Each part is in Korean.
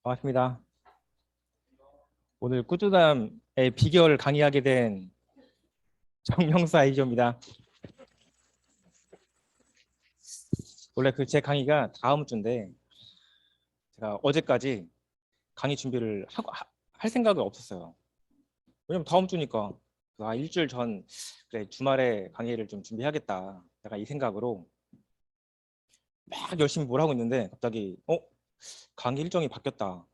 반갑습니다. 오늘 꾸준함의 비결을 강의하게 된 정명수 아이디어입니다. 원래 제 강의가 다음 주인데 제가 어제까지 강의 준비를 할 생각이 없었어요. 왜냐면 다음 주니까 일주일 전 그래 주말에 강의를 좀 준비해야겠다. 약간 이 생각으로 막 열심히 뭘 하고 있는데 갑자기 강의 일정이 바뀌었다.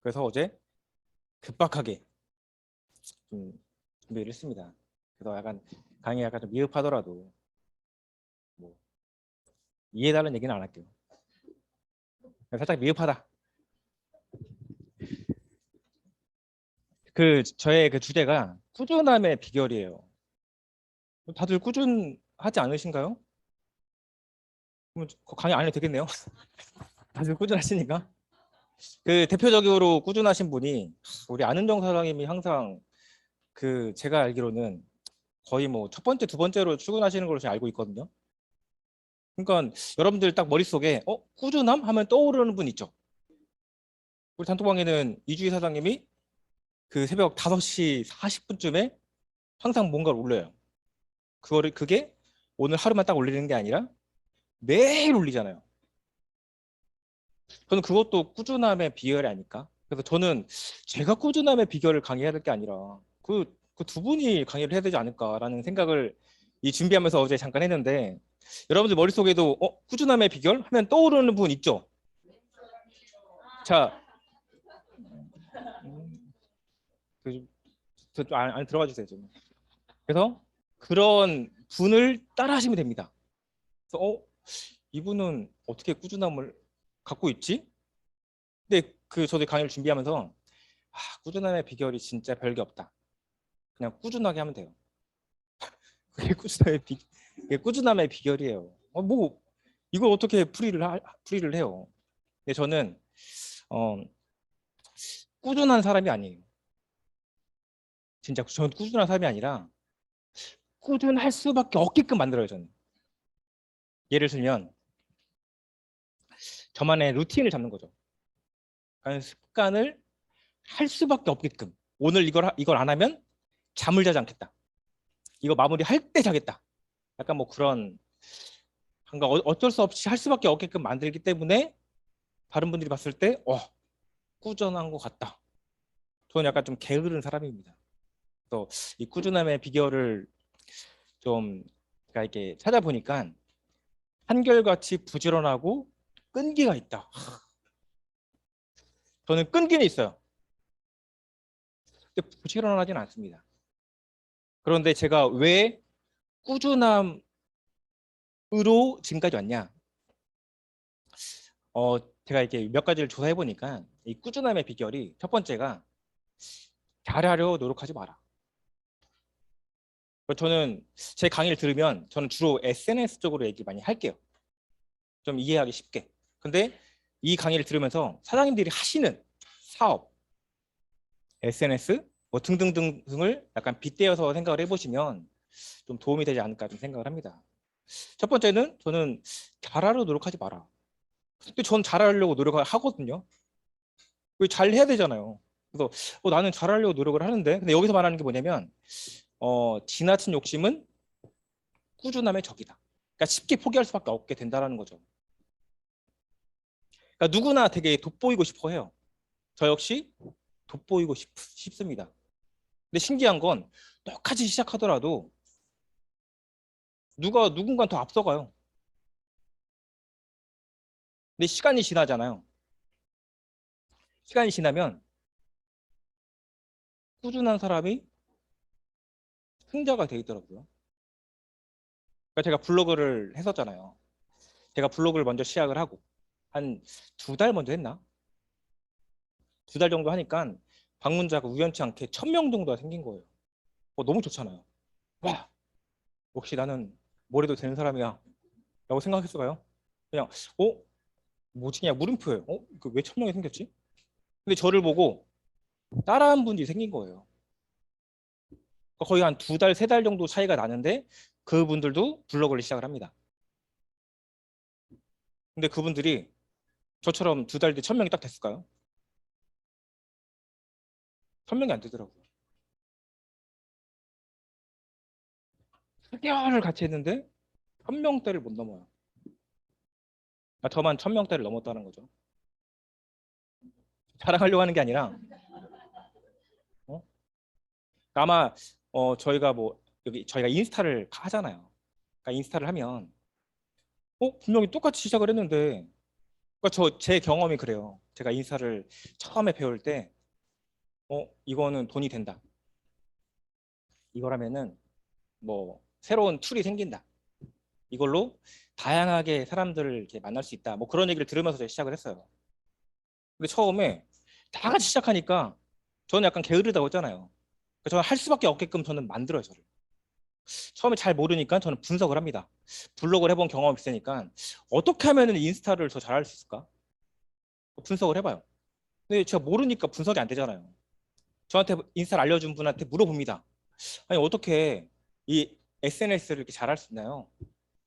그래서 어제 급박하게 좀 준비를 했습니다. 그래서 약간 강의 약간 좀 미흡하더라도 뭐 이해해달라는 얘기는 안 할게요. 살짝 미흡하다. 저의 주제가 꾸준함의 비결이에요. 다들 꾸준하지 않으신가요? 그럼 강의 안 해도 되겠네요. 다들 꾸준하시니까. 대표적으로 꾸준하신 분이 우리 안은정 사장님이 항상 제가 알기로는 거의 뭐 첫 번째, 두 번째로 출근하시는 걸로 제가 알고 있거든요. 그러니까 여러분들 딱 머릿속에 꾸준함 하면 떠오르는 분 있죠. 우리 단톡방에는 이주희 사장님이 새벽 5시 40분쯤에 항상 뭔가를 올려요. 그게 오늘 하루만 딱 올리는 게 아니라 매일 올리잖아요. 저는 그것도 꾸준함의 비결이 아닐까? 그래서 저는 제가 꾸준함의 비결을 강의해야 될 게 아니라 그 두 분이 강의를 해야 되지 않을까라는 생각을 이 준비하면서 어제 잠깐 했는데 여러분들 머릿속에도 꾸준함의 비결 하면 떠오르는 분 있죠? 자, 안에 들어가 주세요. 좀. 그래서 그런 분을 따라 하시면 됩니다. 그래서 이분은 어떻게 꾸준함을 갖고 있지? 근데 저도 강의를 준비하면서 꾸준함의 비결이 진짜 별게 없다. 그냥 꾸준하게 하면 돼요. 그게 꾸준함의 비결이에요. 뭐 이걸 어떻게 풀이를 해요? 근데 저는 어, 꾸준한 사람이 아니에요. 진짜 저는 꾸준한 사람이 아니라 꾸준할 수밖에 없게끔 만들어요. 저는. 예를 들면 저만의 루틴을 잡는 거죠. 그러니까 습관을 할 수밖에 없게끔. 오늘 이걸 안 하면 잠을 자지 않겠다. 이거 마무리할 때 자겠다. 약간 뭐 그런 뭔가 어쩔 수 없이 할 수밖에 없게끔 만들기 때문에 다른 분들이 봤을 때 꾸준한 것 같다. 저는 약간 좀 게으른 사람입니다. 또 이 꾸준함의 비결을 좀 제가 이렇게 찾아보니까 한결같이 부지런하고 끈기가 있다. 저는 끈기는 있어요. 근데 부지런하진 않습니다. 그런데 제가 왜 꾸준함으로 지금까지 왔냐? 제가 이렇게 몇 가지를 조사해 보니까 이 꾸준함의 비결이 첫 번째가 잘하려 노력하지 마라. 저는 제 강의를 들으면 저는 주로 SNS 쪽으로 얘기 많이 할게요. 좀 이해하기 쉽게. 근데 이 강의를 들으면서 사장님들이 하시는 사업, SNS 뭐 등등등등을 약간 빗대어서 생각을 해보시면 좀 도움이 되지 않을까 좀 생각을 합니다. 첫 번째는 저는 잘하려 노력하지 마라. 근데 전 잘하려고 노력을 하거든요. 왜 잘해야 되잖아요. 그래서 나는 잘하려고 노력을 하는데 근데 여기서 말하는 게 뭐냐면 지나친 욕심은 꾸준함의 적이다. 그러니까 쉽게 포기할 수밖에 없게 된다는 거죠. 그러니까 누구나 되게 돋보이고 싶어 해요. 저 역시 돋보이고 싶습니다. 근데 신기한 건 똑같이 시작하더라도 누군가 더 앞서가요. 근데 시간이 지나잖아요. 시간이 지나면 꾸준한 사람이 승자가 돼 있더라고요. 그러니까 제가 블로그를 했었잖아요. 제가 블로그를 먼저 시작을 하고 한 2달 먼저 했나? 2달 정도 하니까 방문자가 우연치 않게 1,000명 정도가 생긴 거예요. 너무 좋잖아요. 와, 역시 나는 뭘 해도 되는 사람이야. 라고 생각했어요. 그냥, 뭐지? 그냥 물음표예요. 왜 1,000명이 생겼지? 근데 저를 보고 따라한 분들이 생긴 거예요. 그러니까 거의 한 2달, 3달 정도 차이가 나는데 그분들도 블로그를 시작을 합니다. 근데 그분들이 저처럼 2달 뒤에 1000명이 딱 됐을까요? 1000명이 안 되더라고요. 4개월을 같이 했는데 1000명대를 못 넘어요. 그러니까 저만 1000명대를 넘었다는 거죠. 자랑하려고 하는 게 아니라 어? 아마 저희가 뭐 여기 저희가 인스타를 하잖아요. 그러니까 인스타를 하면 분명히 똑같이 시작을 했는데 그러니까 제 경험이 그래요. 제가 인스타를 처음에 배울 때 이거는 돈이 된다. 이거라면은 뭐 새로운 툴이 생긴다. 이걸로 다양하게 사람들을 이렇게 만날 수 있다. 뭐 그런 얘기를 들으면서 제가 시작을 했어요. 근데 처음에 다 같이 시작하니까 저는 약간 게으르다고 했잖아요. 그러니까 저는 할 수밖에 없게끔 저는 만들어요, 저를. 처음에 잘 모르니까 저는 분석을 합니다. 블로그를 해본 경험이 있으니까 어떻게 하면 인스타를 더 잘할 수 있을까? 분석을 해봐요. 근데 제가 모르니까 분석이 안 되잖아요. 저한테 인스타를 알려준 분한테 물어봅니다. 아니 어떻게 이 SNS를 이렇게 잘할 수 있나요?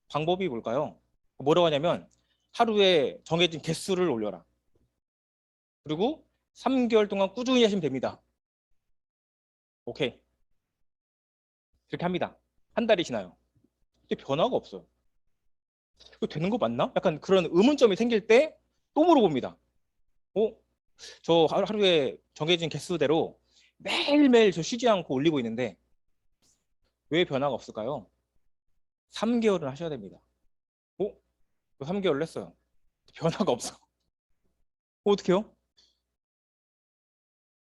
방법이 뭘까요? 뭐라고 하냐면 하루에 정해진 개수를 올려라. 그리고 3개월 동안 꾸준히 하시면 됩니다. 오케이. 그렇게 합니다. 한 달이 지나요. 근데 변화가 없어요. 이거 되는 거 맞나? 약간 그런 의문점이 생길 때 또 물어봅니다. 어? 저 하루에 정해진 개수대로 매일매일 저 쉬지 않고 올리고 있는데 왜 변화가 없을까요? 3개월은 하셔야 됩니다. 3개월을 했어요. 변화가 없어. 어떡해요?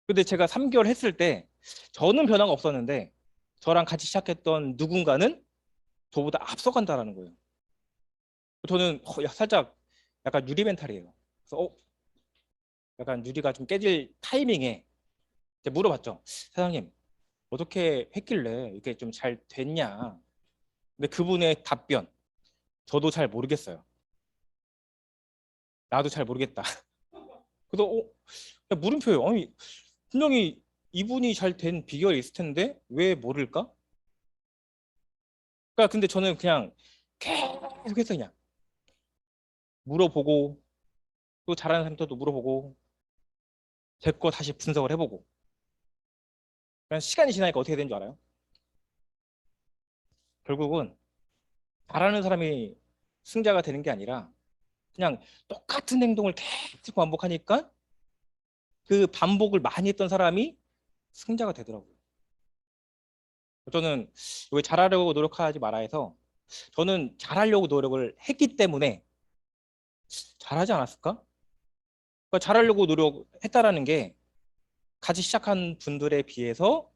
근데 제가 3개월 했을 때 저는 변화가 없었는데 저랑 같이 시작했던 누군가는 저보다 앞서간다라는 거예요. 저는 살짝 약간 유리 멘탈이에요. 그래서 약간 유리가 좀 깨질 타이밍에 이제 물어봤죠. 사장님 어떻게 했길래 이렇게 좀 잘 됐냐? 근데 그분의 답변 저도 잘 모르겠어요. 나도 잘 모르겠다. 그래서 물음표예요. 아니 분명히 이분이 잘 된 비결이 있을 텐데 왜 모를까? 그러니까 근데 저는 그냥 계속해서 그냥 물어보고 또 잘하는 사람들도 물어보고 제 거 다시 분석을 해보고 그냥 시간이 지나니까 어떻게 되는 줄 알아요? 결국은 잘하는 사람이 승자가 되는 게 아니라 그냥 똑같은 행동을 계속 반복하니까 그 반복을 많이 했던 사람이 승자가 되더라고요. 저는 왜 잘하려고 노력하지 말아 해서 저는 잘하려고 노력을 했기 때문에 잘하지 않았을까? 그러니까 잘하려고 노력했다라는 게 같이 시작한 분들에 비해서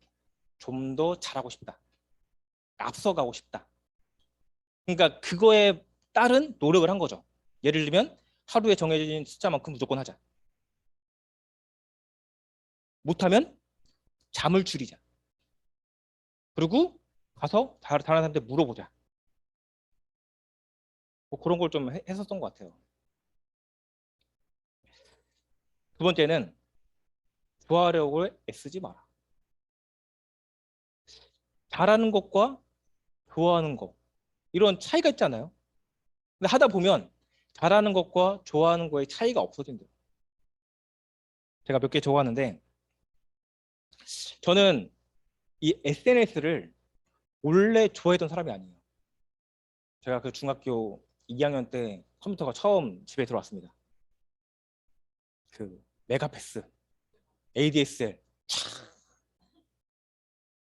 좀 더 잘하고 싶다. 앞서가고 싶다. 그러니까 그거에 따른 노력을 한 거죠. 예를 들면 하루에 정해진 숫자만큼 무조건 하자. 못하면 잠을 줄이자. 그리고 가서 다른 사람한테 물어보자. 뭐 그런 걸 좀 했었던 것 같아요. 두 번째는 좋아하려고 애쓰지 마라. 잘하는 것과 좋아하는 것 이런 차이가 있잖아요. 근데 하다 보면 잘하는 것과 좋아하는 거의 차이가 없어진대요. 제가 몇 개 좋아하는데 저는 이 SNS를 원래 좋아했던 사람이 아니에요. 제가 그 중학교 2학년 때 컴퓨터가 처음 집에 들어왔습니다. 그 메가패스, ADSL.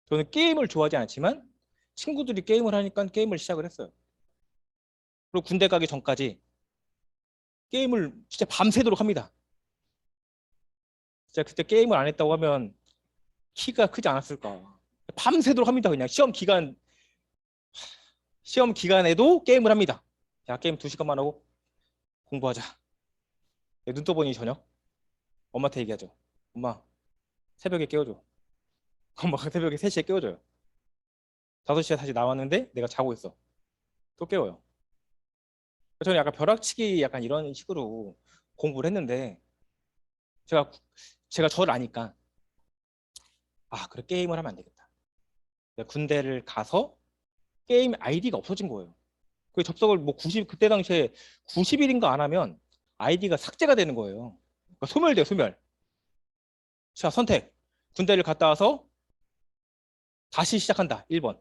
저는 게임을 좋아하지 않지만 친구들이 게임을 하니까 게임을 시작을 했어요. 그리고 군대 가기 전까지 게임을 진짜 밤새도록 합니다. 진짜 그때 게임을 안 했다고 하면 키가 크지 않았을까. 밤새도록 합니다. 그냥 시험 기간에도 게임을 합니다. 자, 게임 2시간만 하고 공부하자. 눈 떠보니 저녁. 엄마한테 얘기하죠. 엄마, 새벽에 깨워줘. 엄마가 새벽에 3시에 깨워줘요. 5시에 다시 나왔는데 내가 자고 있어. 또 깨워요. 저는 약간 벼락치기 약간 이런 식으로 공부를 했는데 제가 제가 저를 아니까 그래 게임을 하면 안 되겠다. 내가 군대를 가서 게임 아이디가 없어진 거예요. 그 접속을 뭐 90 그때 당시에 90일인가 안 하면 아이디가 삭제가 되는 거예요. 그러니까 소멸돼요, 소멸. 자, 선택. 군대를 갔다 와서 다시 시작한다. 1번.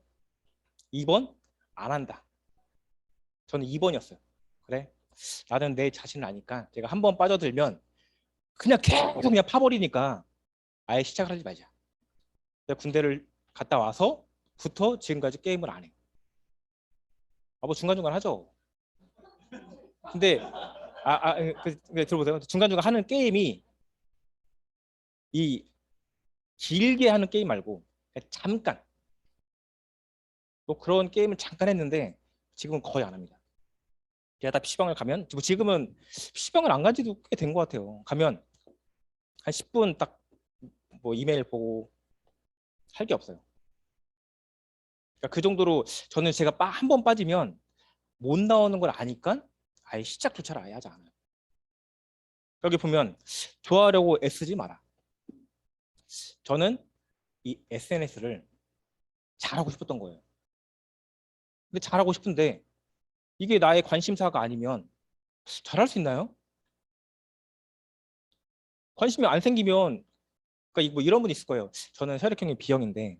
2번 안 한다. 저는 2번이었어요. 그래? 나는 내 자신을 아니까 제가 한 번 빠져들면 그냥 계속 그냥 파버리니까 아예 시작을 하지 말자. 내가 군대를 갔다 와서부터 지금까지 게임을 안 해. 뭐 중간중간 하죠. 근데 들어보세요. 중간중간 하는 게임이 이 길게 하는 게임 말고 잠깐 뭐 그런 게임을 잠깐 했는데 지금은 거의 안 합니다. 제가 다 PC방을 가면 지금은 PC방을 안 간 지도 꽤 된 것 같아요. 가면 한 10분 딱 뭐 이메일 보고 할 게 없어요. 그러니까 그 정도로 저는 제가 한 번 빠지면 못 나오는 걸 아니까 아예 시작조차를 아예 하지 않아요. 여기 보면 좋아하려고 애쓰지 마라. 저는 이 SNS를 잘하고 싶었던 거예요. 근데 잘하고 싶은데 이게 나의 관심사가 아니면 잘할 수 있나요? 관심이 안 생기면 그러니까 뭐 이런 분 있을 거예요. 저는 혈액형이 B형인데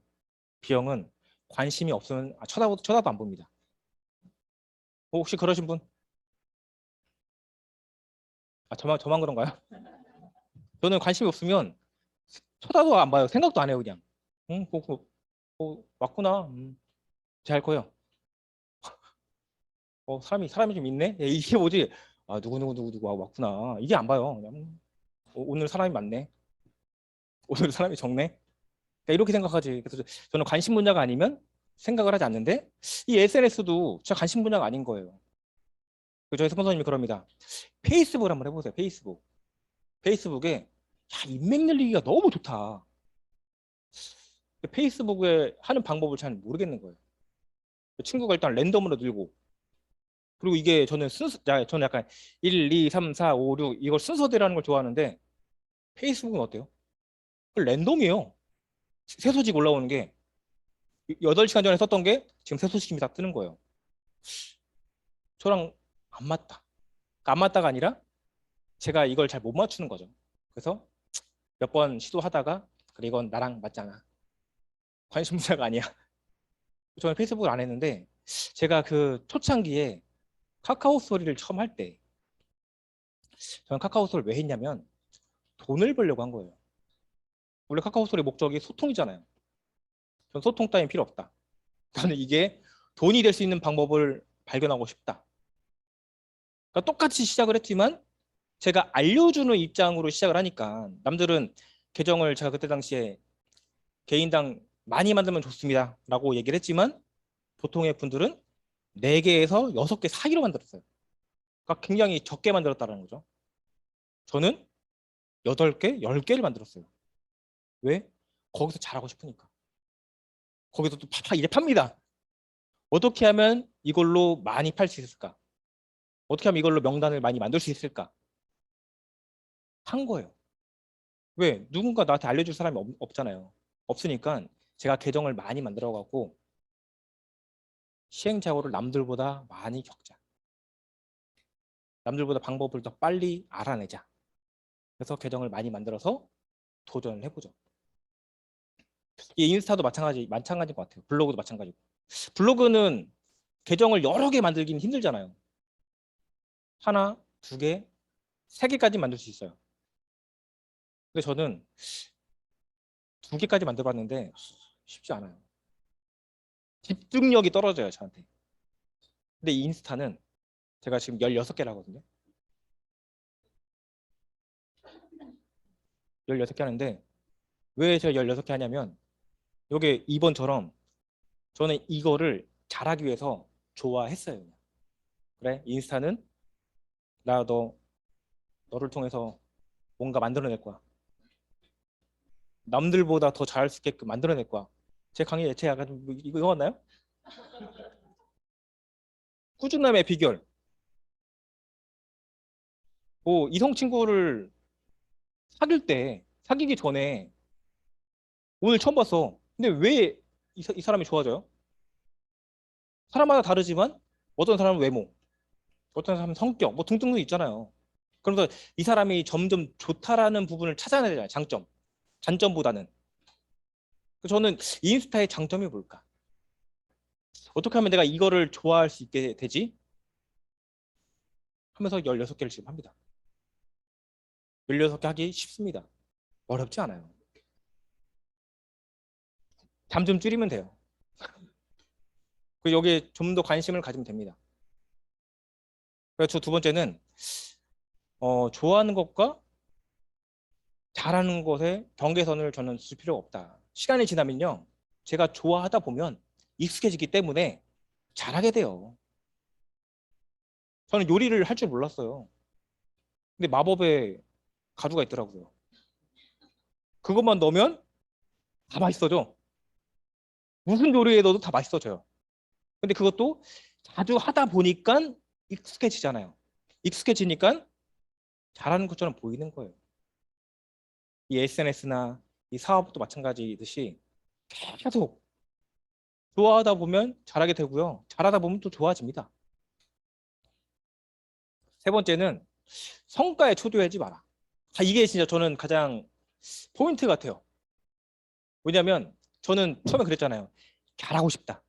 B형은 관심이 없으면 쳐다도 안 봅니다. 혹시 그러신 분? 저만 그런가요? 저는 관심이 없으면 쳐다도 안 봐요. 생각도 안 해요, 그냥. 응, 왔구나. 잘 거예요. 사람이 좀 있네? 이게 뭐지? 누구 왔구나. 이게 안 봐요. 그냥, 오늘 사람이 많네. 오늘 사람이 적네. 그러니까 이렇게 생각하지. 그래서 저는 관심 분야가 아니면 생각을 하지 않는데 이 SNS도 제 관심 분야가 아닌 거예요. 저희 스폰서님이 그럽니다. 페이스북을 한번 해보세요. 페이스북. 페이스북에 인맥 늘리기가 너무 좋다. 페이스북에 하는 방법을 잘 모르겠는 거예요. 친구가 일단 랜덤으로 늘고 그리고 이게 저는 약간 1, 2, 3, 4, 5, 6 이걸 순서대로 하는 걸 좋아하는데 페이스북은 어때요? 랜덤이에요. 새 소식 올라오는 게 8시간 전에 썼던 게 지금 새 소식이 다 뜨는 거예요. 저랑 안 맞다. 그러니까 안 맞다가 아니라 제가 이걸 잘 못 맞추는 거죠. 그래서 몇 번 시도하다가 그래 이건 나랑 맞지 않아. 관심 분야가 아니야. 저는 페이스북을 안 했는데 제가 그 초창기에 카카오 스토리를 처음 할 때 저는 카카오 스토리를 왜 했냐면 돈을 벌려고 한 거예요. 원래 카카오 스토리 목적이 소통이잖아요. 전 소통 따윈 필요 없다. 나는 이게 돈이 될 수 있는 방법을 발견하고 싶다. 그러니까 똑같이 시작을 했지만 제가 알려주는 입장으로 시작을 하니까 남들은 계정을 제가 그때 당시에 개인당 많이 만들면 좋습니다 라고 얘기를 했지만 보통의 분들은 4개에서 6개 사이로 만들었어요. 그러니까 굉장히 적게 만들었다는 거죠. 저는 8개, 10개를 만들었어요. 왜? 거기서 잘하고 싶으니까. 거기서 또 팍팍 이래 팝니다. 어떻게 하면 이걸로 많이 팔 수 있을까? 어떻게 하면 이걸로 명단을 많이 만들 수 있을까? 한 거예요. 왜? 누군가 나한테 알려줄 사람이 없잖아요. 없으니까 제가 계정을 많이 만들어 갖고 시행착오를 남들보다 많이 겪자. 남들보다 방법을 더 빨리 알아내자. 그래서 계정을 많이 만들어서 도전을 해보죠. 이 인스타도 마찬가지인 것 같아요. 블로그도 마찬가지고. 블로그는 계정을 여러 개 만들기는 힘들잖아요. 하나, 2개, 3개까지 만들 수 있어요. 근데 저는 2개까지 만들어봤는데 쉽지 않아요. 집중력이 떨어져요, 저한테. 근데 이 인스타는 제가 지금 16개를 하거든요. 16개 하는데 왜 제가 16개 하냐면 이게 2번처럼 저는 이거를 잘하기 위해서 좋아했어요. 그래, 인스타는 너를 통해서 뭔가 만들어낼 거야. 남들보다 더 잘할 수 있게끔 만들어낼 거야. 제 강의에 제 약간 이거 왔나요? 꾸준함의 비결. 뭐 이성 친구를 사귀기 전에 오늘 처음 봤어. 근데 왜 이 사람이 좋아져요? 사람마다 다르지만 어떤 사람은 외모, 어떤 사람은 성격, 뭐 등등등 있잖아요. 그러면서 이 사람이 점점 좋다라는 부분을 찾아내야 되잖아요. 장점. 단점보다는. 저는 인스타의 장점이 뭘까? 어떻게 하면 내가 이거를 좋아할 수 있게 되지? 하면서 16개를 지금 합니다. 16개 하기 쉽습니다. 어렵지 않아요. 잠 좀 줄이면 돼요. 그리고 여기에 좀 더 관심을 가지면 됩니다. 그래서 두 번째는 좋아하는 것과 잘하는 것의 경계선을 저는 쓸 필요가 없다. 시간이 지나면요. 제가 좋아하다 보면 익숙해지기 때문에 잘하게 돼요. 저는 요리를 할 줄 몰랐어요. 근데 마법의 가루가 있더라고요. 그것만 넣으면 다 맛있어져. 무슨 요리에 넣어도 다 맛있어져요. 근데 그것도 자주 하다 보니까 익숙해지잖아요. 익숙해지니까 잘하는 것처럼 보이는 거예요. 이 SNS나 이 사업도 마찬가지듯이 계속 좋아하다 보면 잘하게 되고요. 잘하다 보면 또 좋아집니다. 세 번째는 성과에 초조하지 마라. 이게 진짜 저는 가장 포인트 같아요. 왜냐하면 저는 처음에 그랬잖아요. 잘하고 싶다.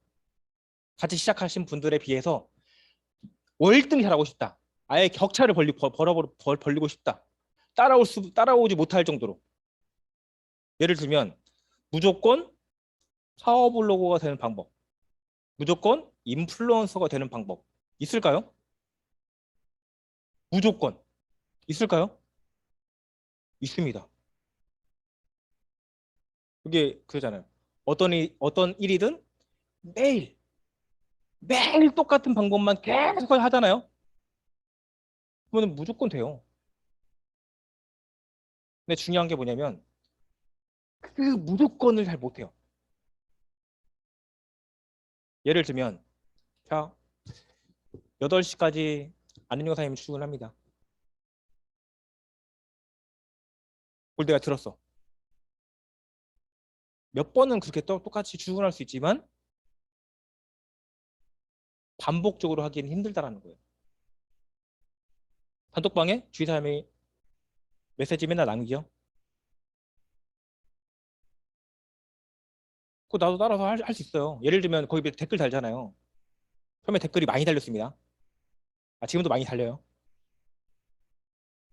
같이 시작하신 분들에 비해서 월등 잘하고 싶다. 아예 격차를 벌리고 싶다. 따라오지 못할 정도로. 예를 들면 무조건 파워블로거가 되는 방법, 무조건 인플루언서가 되는 방법 있을까요? 무조건 있을까요? 있습니다. 그게 그잖아요. 어떤 일이든 매일 매일 똑같은 방법만 계속 하잖아요. 그러면 무조건 돼요. 근데 중요한 게 뭐냐면 그 무조건을 잘 못해요. 예를 들면 자 8시까지 아는 여사님이 출근합니다. 그걸 내가 들었어. 몇 번은 그렇게 똑같이 출근할 수 있지만 반복적으로 하기는 힘들다라는 거예요. 단톡방에 주위 사람이 메시지 맨날 남기요. 그거 나도 따라서 할 수 있어요. 예를 들면 거기 댓글 달잖아요. 처음에 댓글이 많이 달렸습니다. 지금도 많이 달려요.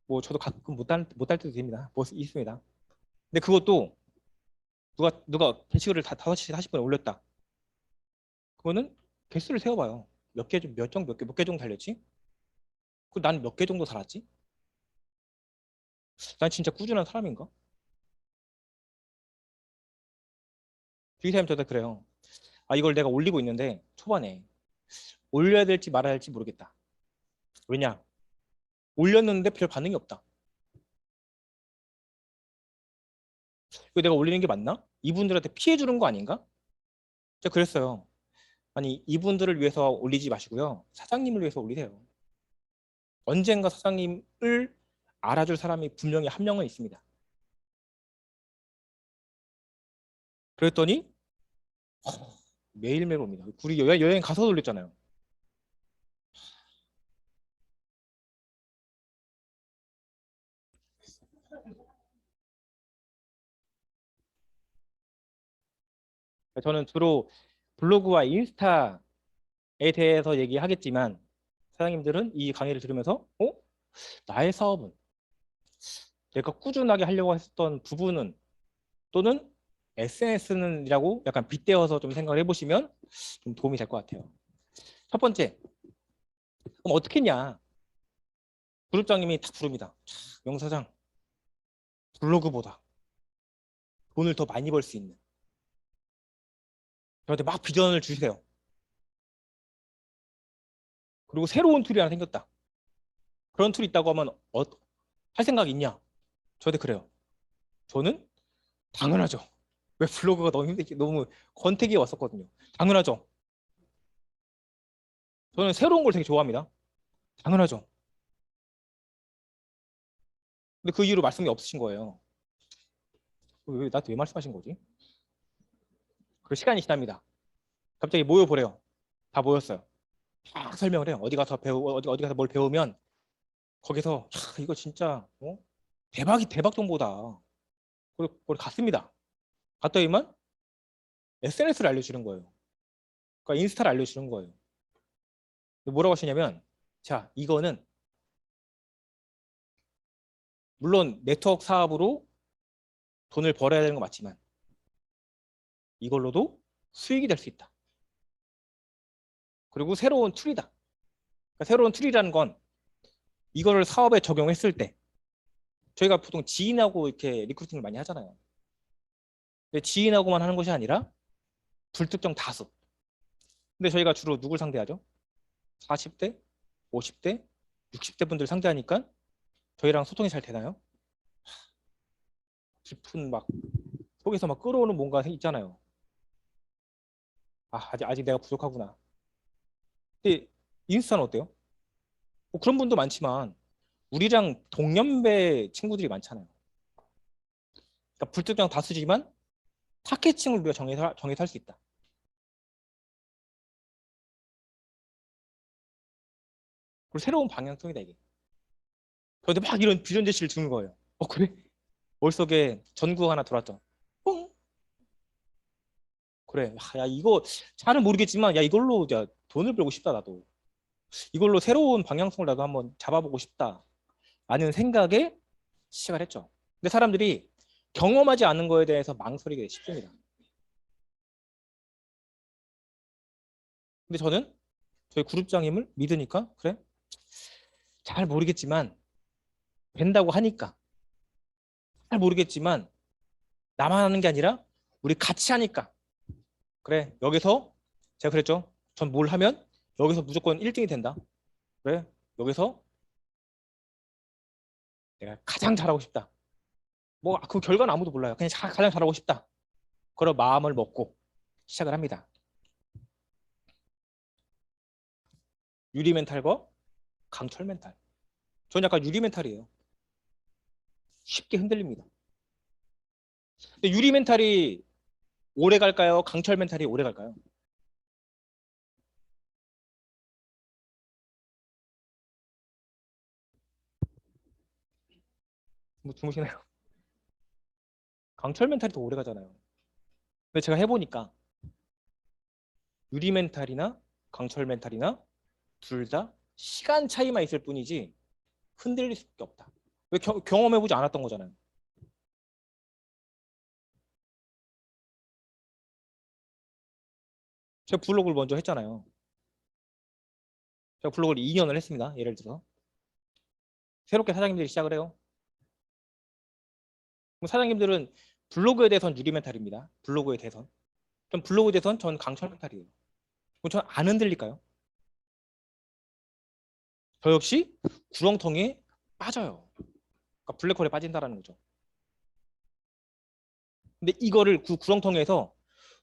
뭐 저도 가끔 못 달 때도 됩니다. 뭐 있습니다. 근데 그것도 누가 게시글을 다 5시 40분에 올렸다. 그거는 개수를 세워봐요. 몇 개 정도 달렸지? 그 난 몇 개 정도 살았지? 난 진짜 꾸준한 사람인가? 주의사님 저도 그래요. 이걸 내가 올리고 있는데 초반에 올려야 될지 말아야 할지 모르겠다. 왜냐? 올렸는데 별 반응이 없다. 이거 내가 올리는 게 맞나? 이분들한테 피해 주는 거 아닌가? 제가 그랬어요. 아니 이분들을 위해서 올리지 마시고요. 사장님을 위해서 올리세요. 언젠가 사장님을 알아줄 사람이 분명히 한 명은 있습니다. 그랬더니 매일매일 옵니다. 우리 여행 가서 올렸잖아요. 저는 주로 블로그와 인스타에 대해서 얘기하겠지만 사장님들은 이 강의를 들으면서 나의 사업은 내가 꾸준하게 하려고 했었던 부분은 또는 SNS는이라고 약간 빗대어서 좀 생각을 해보시면 좀 도움이 될 것 같아요. 첫 번째, 그럼 어떻게 했냐? 그룹장님이 딱 부릅니다. 명 사장, 블로그보다 돈을 더 많이 벌 수 있는 저한테 막 비전을 주세요. 그리고 새로운 툴이 하나 생겼다. 그런 툴이 있다고 하면 할 생각 있냐? 저한테 그래요. 저는 당연하죠. 왜 블로그가 너무 권태기에 왔었거든요. 당연하죠. 저는 새로운 걸 되게 좋아합니다. 당연하죠. 근데 그 이후로 말씀이 없으신 거예요. 나한테 왜 말씀하신 거지? 그 시간이 지납니다. 갑자기 모여보래요. 다 모였어요. 딱 설명을 해요. 어디 가서 뭘 배우면 거기서 이거 진짜 대박 정보다. 거기 갔습니다. 갔더니만 SNS를 알려주는 거예요. 그러니까 인스타를 알려주는 거예요. 뭐라고 하시냐면, 자, 이거는 물론 네트워크 사업으로 돈을 벌어야 되는 거 맞지만 이걸로도 수익이 될 수 있다. 그리고 새로운 툴이다. 그러니까 새로운 툴이라는 건 이거를 사업에 적용했을 때 저희가 보통 지인하고 이렇게 리크루팅을 많이 하잖아요. 근데 지인하고만 하는 것이 아니라 불특정 다수. 근데 저희가 주로 누굴 상대하죠? 40대, 50대, 60대 분들 상대하니까 저희랑 소통이 잘 되나요? 깊은 막 속에서 막 끌어오는 뭔가 있잖아요. 아직 내가 부족하구나. 근데 인스타는 어때요? 뭐 그런 분도 많지만 우리랑 동년배 친구들이 많잖아요. 그러니까 불특정 다수지만 타겟층을 우리가 정해서 할 수 있다. 그리고 새로운 방향성이다 이게. 그런데 막 이런 비전 제시를 주는 거예요. 그래? 머릿속에 전구 하나 돌았죠. 뽕! 그래. 야 이거 잘은 모르겠지만 야 이걸로 야, 돈을 벌고 싶다 나도. 이걸로 새로운 방향성을 나도 한번 잡아보고 싶다. 라는 생각에 시작을 했죠. 근데 사람들이 경험하지 않은 거에 대해서 망설이게 쉽습니다. 근데 저는 저희 그룹장님을 믿으니까 그래? 잘 모르겠지만 된다고 하니까 잘 모르겠지만 나만 하는 게 아니라 우리 같이 하니까 그래 여기서 제가 그랬죠. 전 뭘 하면 여기서 무조건 1등이 된다. 그래 여기서 내가 가장 잘하고 싶다. 뭐 그 결과는 아무도 몰라요. 그냥 가장 잘하고 싶다. 그런 마음을 먹고 시작을 합니다. 유리 멘탈과 강철 멘탈. 저는 약간 유리 멘탈이에요. 쉽게 흔들립니다. 근데 유리 멘탈이 오래 갈까요? 강철 멘탈이 오래 갈까요? 뭐 주무시나요? 강철 멘탈이 더 오래 가잖아요. 근데 제가 해보니까 유리 멘탈이나 강철 멘탈이나 둘 다 시간 차이만 있을 뿐이지 흔들릴 수밖에 없다. 왜 경험해보지 않았던 거잖아요. 제가 블로그를 먼저 했잖아요. 제가 블로그를 2년을 했습니다. 예를 들어. 새롭게 사장님들이 시작을 해요. 그럼 사장님들은 블로그에 대해서는 유리 멘탈입니다. 블로그에 대해선. 전 블로그에 대해서는 전 강철 멘탈이에요. 그럼 저는 안 흔들릴까요? 저 역시 구렁텅이에 빠져요. 그러니까 블랙홀에 빠진다라는 거죠. 근데 이거를 그 구렁텅이에서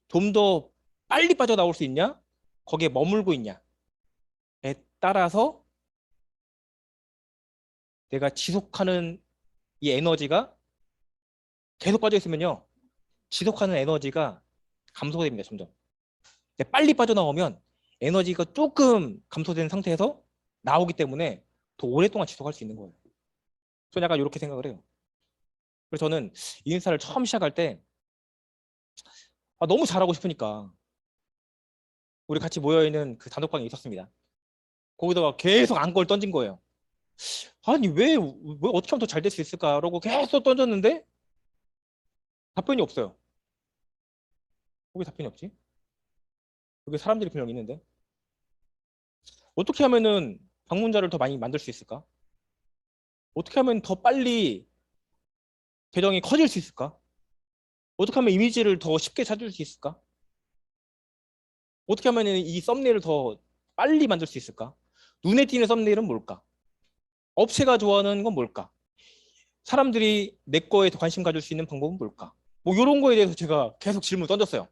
좀 더 빨리 빠져나올 수 있냐? 거기에 머물고 있냐에 따라서 내가 지속하는 이 에너지가 계속 빠져 있으면요. 지속하는 에너지가 감소가 됩니다. 점점. 근데 빨리 빠져나오면 에너지가 조금 감소된 상태에서 나오기 때문에 더 오랫동안 지속할 수 있는 거예요. 저는 약간 이렇게 생각을 해요. 그래서 저는 인스타를 처음 시작할 때 너무 잘하고 싶으니까 우리 같이 모여있는 그 단톡방이 있었습니다. 거기다가 계속 안걸 던진 거예요. 아니 왜 어떻게 하면 더 잘 될 수 있을까라고 계속 던졌는데 답변이 없어요. 왜 답변이 없지? 여기 사람들이 분명 있는데 어떻게 하면은 방문자를 더 많이 만들 수 있을까? 어떻게 하면 더 빨리 계정이 커질 수 있을까? 어떻게 하면 이미지를 더 쉽게 찾을 수 있을까? 어떻게 하면 이 썸네일을 더 빨리 만들 수 있을까? 눈에 띄는 썸네일은 뭘까? 업체가 좋아하는 건 뭘까? 사람들이 내 거에 더 관심 가질 수 있는 방법은 뭘까? 뭐 이런 거에 대해서 제가 계속 질문을 던졌어요.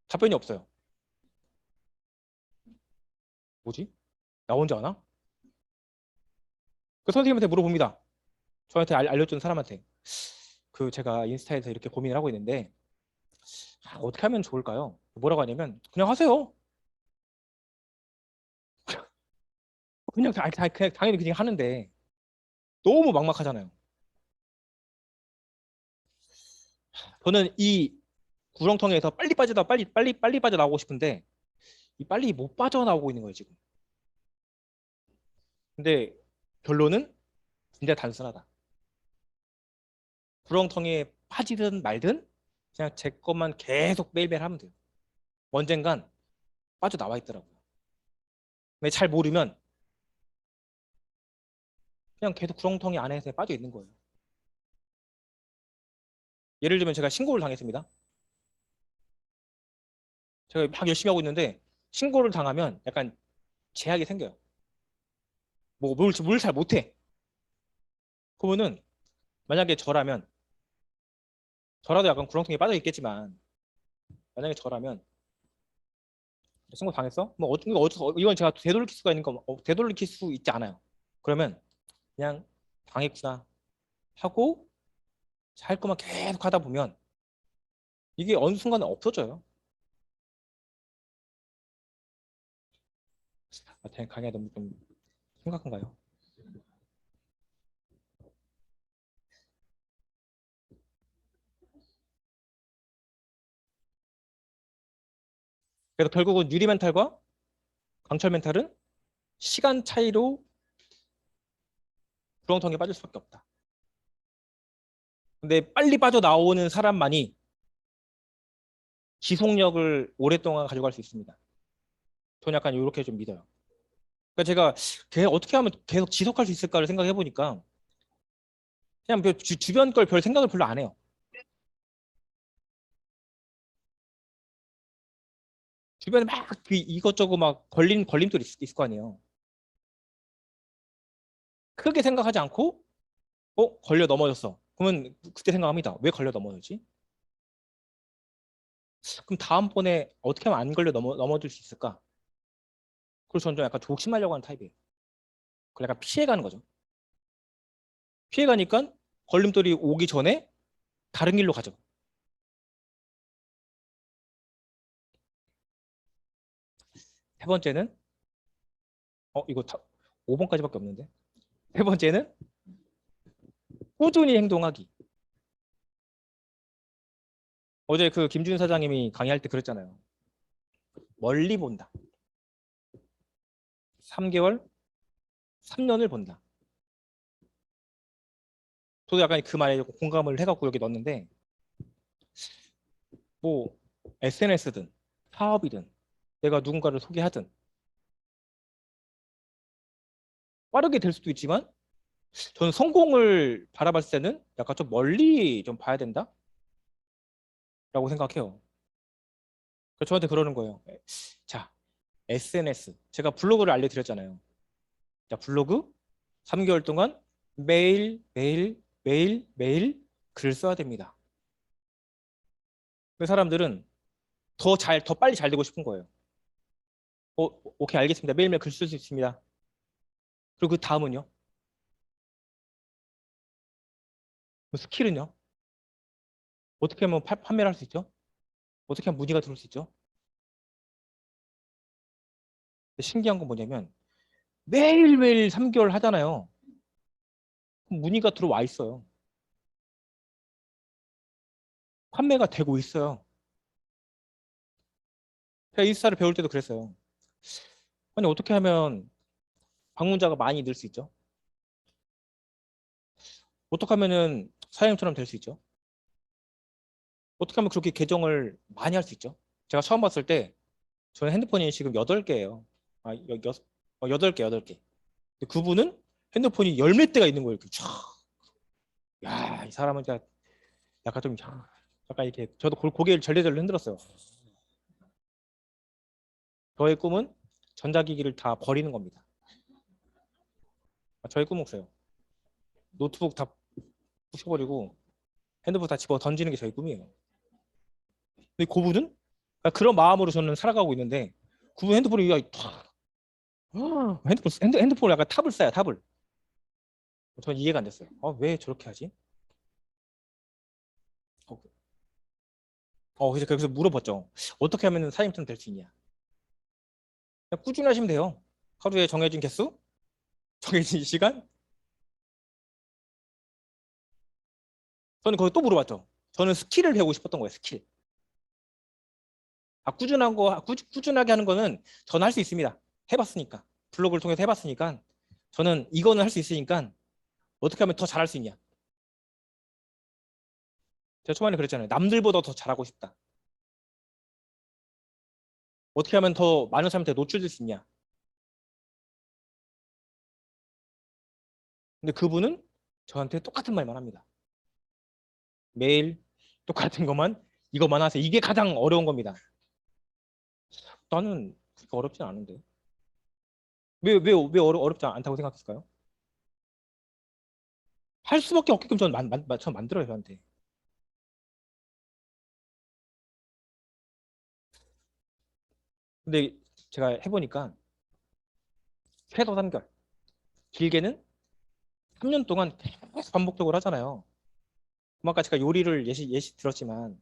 답변이 없어요. 뭐지? 나 혼자 아나? 그 선생님한테 물어봅니다. 저한테 알려준 사람한테. 그 제가 인스타에서 이렇게 고민을 하고 있는데 어떻게 하면 좋을까요? 뭐라고 하냐면 그냥 하세요. 그냥 당연히 그냥 하는데 너무 막막하잖아요. 저는 이 구렁텅이에서 빨리 빠지다 빨리 빠져나오고 싶은데 이 빨리 못 빠져나오고 있는 거예요, 지금. 근데 결론은 진짜 단순하다. 구렁텅이에 빠지든 말든 그냥 제 것만 계속 매일매일 하면 돼요. 언젠간 빠져나와 있더라고요. 근데 잘 모르면 그냥 계속 구렁텅이 안에서 빠져 있는 거예요. 예를 들면 제가 신고를 당했습니다. 제가 막 열심히 하고 있는데 신고를 당하면 약간 제약이 생겨요. 뭘 잘 못해. 그러면은 만약에 저라도 약간 구렁텅이에 빠져 있겠지만 만약에 저라면 신고 당했어? 이건 제가 되돌릴 수가 있는 거 되돌릴 수 있지 않아요. 그러면 그냥 당했구나 하고 할 것만 계속 하다 보면 이게 어느 순간에 없어져요. 강의가 너무 좀 심각한가요? 그래서 결국은 유리 멘탈과 강철 멘탈은 시간 차이로 구렁텅이에 빠질 수밖에 없다. 근데 빨리 빠져나오는 사람만이 지속력을 오랫동안 가져갈 수 있습니다. 저는 약간 이렇게 좀 믿어요. 그러니까 제가 어떻게 하면 계속 지속할 수 있을까를 생각해 보니까 그냥 주변 걸 별 생각을 별로 안 해요. 주변에 막 이것저것 막 걸림돌이 있을 거 아니에요. 크게 생각하지 않고 걸려 넘어졌어. 그러면 그때 생각합니다. 왜 걸려 넘어졌지? 그럼 다음번에 어떻게 하면 안 걸려 넘어질 수 있을까? 그래서 저는 좀 약간 조심하려고 하는 타입이에요. 그걸 약간 피해가는 거죠. 피해가니까 걸림돌이 오기 전에 다른 길로 가죠. 세 번째는 이거 5번까지밖에 없는데. 세 번째는 꾸준히 행동하기. 어제 그 김준 사장님이 강의할 때 그랬잖아요. 멀리 본다. 3개월, 3년을 본다. 저도 약간 그 말에 공감을 해갖고 여기 넣었는데 뭐 SNS든 사업이든 내가 누군가를 소개하든 빠르게 될 수도 있지만 저는 성공을 바라봤을 때는 약간 좀 멀리 좀 봐야 된다라고 생각해요. 그래서 저한테 그러는 거예요. 자, SNS 제가 블로그를 알려드렸잖아요. 자, 블로그 3개월 동안 매일 매일 매일 매일 글을 써야 됩니다. 그 사람들은 더 빨리 잘 되고 싶은 거예요. 오케이 알겠습니다. 매일매일 글 쓸 수 있습니다. 그리고 그 다음은요? 그 스킬은요? 어떻게 하면 판매를 할 수 있죠? 어떻게 하면 문의가 들어올 수 있죠? 신기한 건 뭐냐면 매일매일 3개월 하잖아요. 그럼 문의가 들어와 있어요. 판매가 되고 있어요. 제가 인스타를 배울 때도 그랬어요. 아니 어떻게 하면 방문자가 많이 늘 수 있죠? 어떻게 하면은 사장님처럼 될 수 있죠? 어떻게 하면 그렇게 계정을 많이 할 수 있죠? 제가 처음 봤을 때 저는 핸드폰이 지금 8개예요. 아, 8개, 8개. 근데 그분은 핸드폰이 열 몇 대가 있는 거예요. 이렇게 촥. 야, 이 사람은 진짜 약간 좀 약간 이렇게 저도 고개를 절레절레 흔들었어요. 저의 꿈은 전자기기를 다 버리는 겁니다. 저의 꿈은 없어요. 노트북 다 부셔버리고 핸드폰 다 집어 던지는 게 저의 꿈이에요. 근데 그분은 그런 마음으로 저는 살아가고 있는데 그분 핸드폰이 핸드폰을 약간 탑을 쌓아요. 탑을. 전 이해가 안 됐어요. 왜 저렇게 하지? 어, 그래서 거기서 물어봤죠. 어떻게 하면 사장님처럼 될 수 있냐? 그냥 꾸준히 하시면 돼요. 하루에 정해진 개수? 정해진 시간? 저는 거기 또 물어봤죠. 저는 스킬을 배우고 싶었던 거예요. 스킬. 꾸준하게 하는 거는 저는 할 수 있습니다. 해봤으니까. 블로그를 통해서 해봤으니까. 저는 이거는 할 수 있으니까 어떻게 하면 더 잘할 수 있냐. 제가 초반에 그랬잖아요. 남들보다 더 잘하고 싶다. 어떻게 하면 더 많은 사람한테 노출될 수 있냐. 근데 그분은 저한테 똑같은 말만 합니다. 매일 똑같은 것만 이것만 하세요. 이게 가장 어려운 겁니다. 나는 그렇게 어렵진 않은데. 왜 어렵지 않다고 생각했을까요? 할 수밖에 없게끔 전 만들어요, 저한테. 근데 제가 해보니까 최소 3개월, 길게는 3년 동안 계속 반복적으로 하잖아요. 아까 제가 요리를 예시 들었지만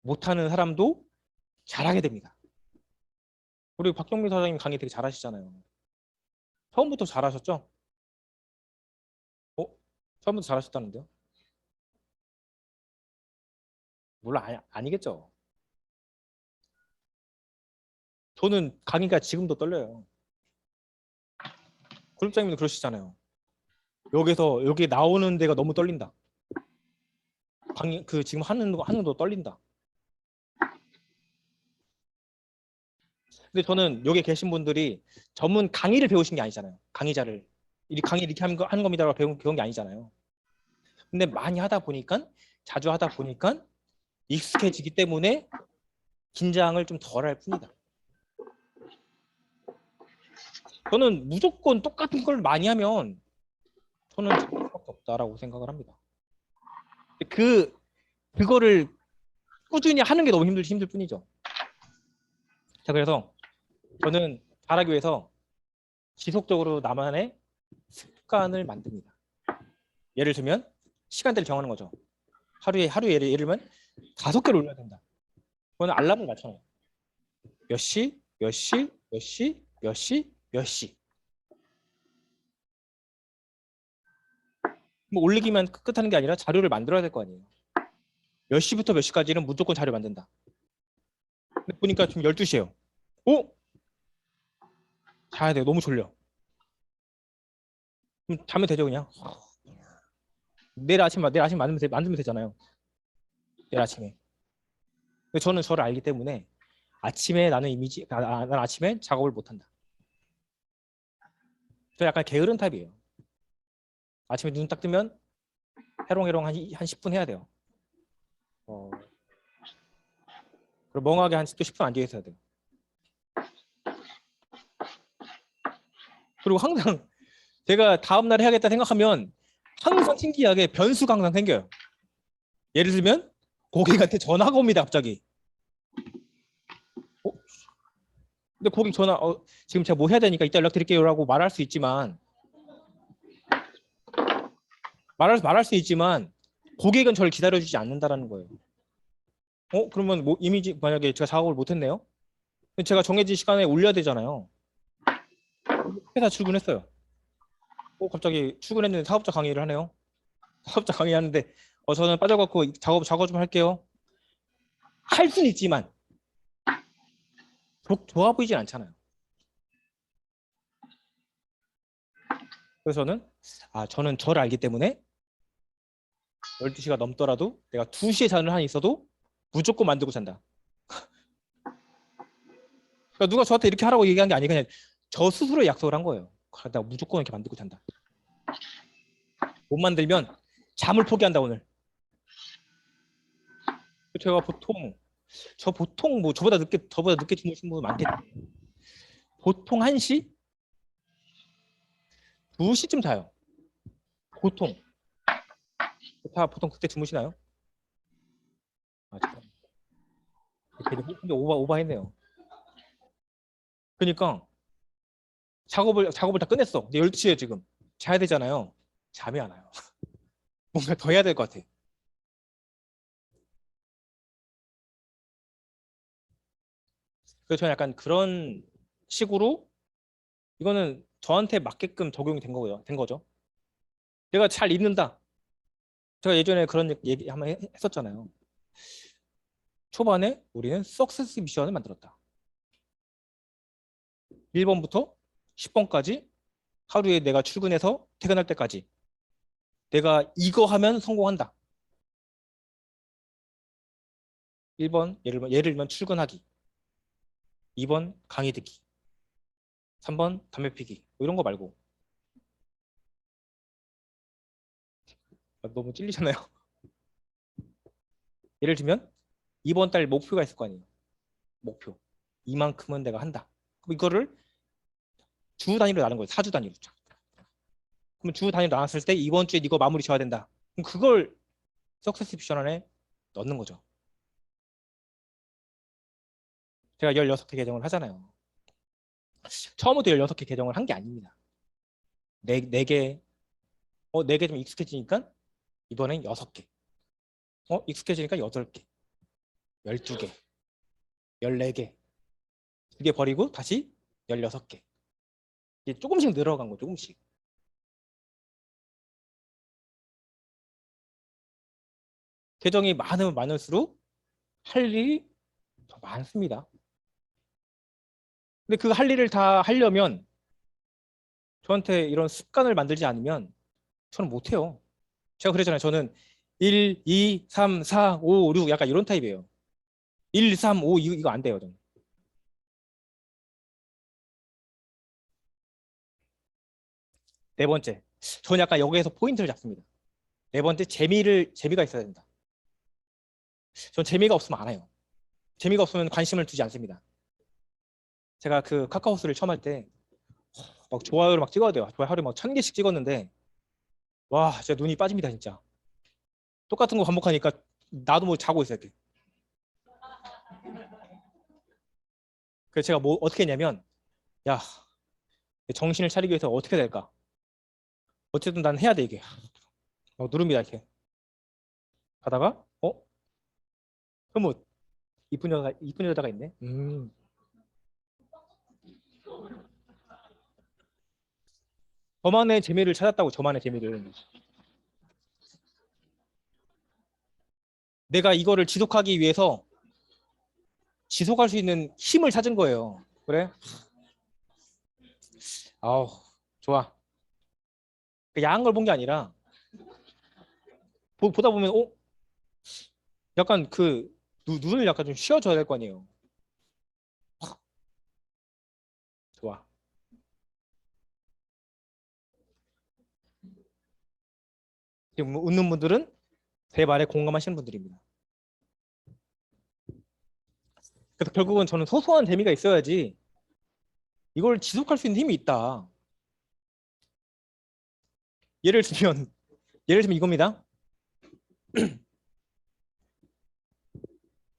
못하는 사람도 잘하게 됩니다. 우리 박경민 사장님 강의 되게 잘하시잖아요. 처음부터 잘하셨죠? 어? 처음부터 잘하셨다는데요? 물론 아니겠죠. 저는 강의가 지금도 떨려요. 그룹장님도 그러시잖아요. 여기 나오는 데가 너무 떨린다. 강의 그 지금 하는 거 떨린다. 근데 저는 여기 계신 분들이 전문 강의를 배우신 게 아니잖아요. 강의자를 이 강의 이렇게 하는 겁니다라고 배운 게 아니잖아요. 근데 많이 하다 보니까 자주 하다 보니까 익숙해지기 때문에 긴장을 좀 덜 할 뿐이다. 저는 무조건 똑같은 걸 많이 하면 저는 잘할 수밖에 없다라고 생각을 합니다. 그거를 꾸준히 하는 게 너무 힘들 뿐이죠. 자, 그래서 저는 잘하기 위해서 지속적으로 나만의 습관을 만듭니다. 예를 들면 시간대를 정하는 거죠. 하루에 예를 들면 5개를 올려야 된다. 그거는 알람을 맞춰놔요. 몇 시, 몇 시, 몇 시, 몇 시, 몇 시. 뭐 올리기만 끝하는 게 아니라 자료를 만들어야 될 거 아니에요. 몇 시부터 몇 시까지는 무조건 자료 만든다. 근데 보니까 지금 12시예요. 오? 자야 돼요. 너무 졸려. 그럼 자면 되죠, 그냥. 내일 아침 만들면 되잖아요. 내일 아침에. 근데 저는 저를 알기 때문에 아침에 난 아침에 작업을 못 한다. 저 약간 게으른 타입이에요. 아침에 눈 딱 뜨면 해롱해롱 한 10분 해야 돼요. 어, 그리고 멍하게 또 10분 앉아 있어야 돼요. 그리고 항상 제가 다음날 해야겠다 생각하면 항상 신기하게 변수가 항상 생겨요. 예를 들면 고객한테 전화가 옵니다, 갑자기. 어? 근데 고객 지금 제가 뭐 해야 되니까 이따 연락드릴게요라고 말할 수 있지만 고객은 저를 기다려주지 않는다라는 거예요. 그러면 뭐 만약에 제가 작업을 못했네요. 제가 정해진 시간에 올려야 되잖아요. 회사 출근했어요. 갑자기 출근했는데 사업자 강의를 하네요. 사업자 강의하는데 저는 빠져갖고 작업 좀 할게요. 할 수는 있지만 좋아 보이진 않잖아요. 그래서 저는 저를 알기 때문에 12시가 넘더라도 내가 2시에 자는 한이 있어도 무조건 만들고 잔다. 그러니까 누가 저한테 이렇게 하라고 얘기한 게 아니고 그냥 저 스스로 약속을 한 거예요. 내가 무조건 이렇게 만들고 잔다. 못 만들면 잠을 포기한다 오늘. 제가 보통 뭐 저보다 늦게 주무시는 분 많겠죠. 보통 1시, 2시쯤 자요. 보통. 다 보통 그때 주무시나요? 참. 근데 오버했네요. 그러니까 작업을 다 끝냈어. 이제 12시에 지금 자야 되잖아요. 잠이 안 와요. 뭔가 더 해야 될 것 같아. 그래서 저는 약간 그런 식으로 이거는 저한테 맞게끔 적용이 된 거고요. 된 거죠. 내가 잘 읽는다. 제가 예전에 그런 얘기 한번 했었잖아요. 초반에 우리는 석세스 미션을 만들었다. 1번부터 10번까지 하루에 내가 출근해서 퇴근할 때까지 내가 이거 하면 성공한다. 1번 예를 들면 출근하기. 2번 강의 듣기. 3번 담배 피기. 뭐 이런 거 말고. 너무 찔리잖아요. 예를 들면 이번 달 목표가 있을 거 아니에요. 목표. 이만큼은 내가 한다. 그럼 이거를 주 단위로 나눈 거예요. 4주 단위로. 그럼 주 단위로 나눴을 때 이번 주에 이거 마무리 져야 된다. 그럼 그걸 석세스 미션 안에 넣는 거죠. 제가 16개 계정을 하잖아요. 처음부터 16개 계정을 한 게 아닙니다. 4개, 4개 좀 익숙해지니까 이번엔 6개. 익숙해지니까 8개, 12개, 14개. 2개 버리고 다시 16개. 이게 조금씩 늘어간 거, 조금씩. 계정이 많으면 많을수록 할 일이 더 많습니다. 근데 그 할 일을 다 하려면 저한테 이런 습관을 만들지 않으면 저는 못해요. 제가 그랬잖아요. 저는 1, 2, 3, 4, 5, 6 약간 이런 타입이에요. 1, 3, 5 이거 안 돼요. 저는. 네 번째. 저는 약간 여기에서 포인트를 잡습니다. 네 번째, 재미가 있어야 된다. 전 재미가 없으면 안 해요. 재미가 없으면 관심을 두지 않습니다. 제가 그 카카오스를 처음 할 때 막 좋아요를 막 찍어야 돼요. 좋아요 하루에 막 1000개씩 찍었는데 와, 진짜 눈이 빠집니다, 진짜. 똑같은 거 반복하니까 나도 뭐 자고 있어요, 이렇게. 그래서 제가 뭐 어떻게 했냐면 야, 정신을 차리기 위해서 어떻게 될까? 어쨌든 난 해야 돼, 이게. 누릅니다, 이렇게. 가다가 그럼 뭐 이쁜 여자가 있네. 저만의 재미를 찾았다고. 저만의 재미를. 내가 이거를 지속하기 위해서 지속할 수 있는 힘을 찾은 거예요. 그래? 아우, 좋아. 그 야한 걸 본 게 아니라 보다 보면 약간 그 눈을 약간 좀 쉬어줘야 될 거 아니에요. 좋아. 지금 웃는 분들은 제 말에 공감하시는 분들입니다. 그래서 결국은 저는 소소한 재미가 있어야지 이걸 지속할 수 있는 힘이 있다. 예를 들면 이겁니다.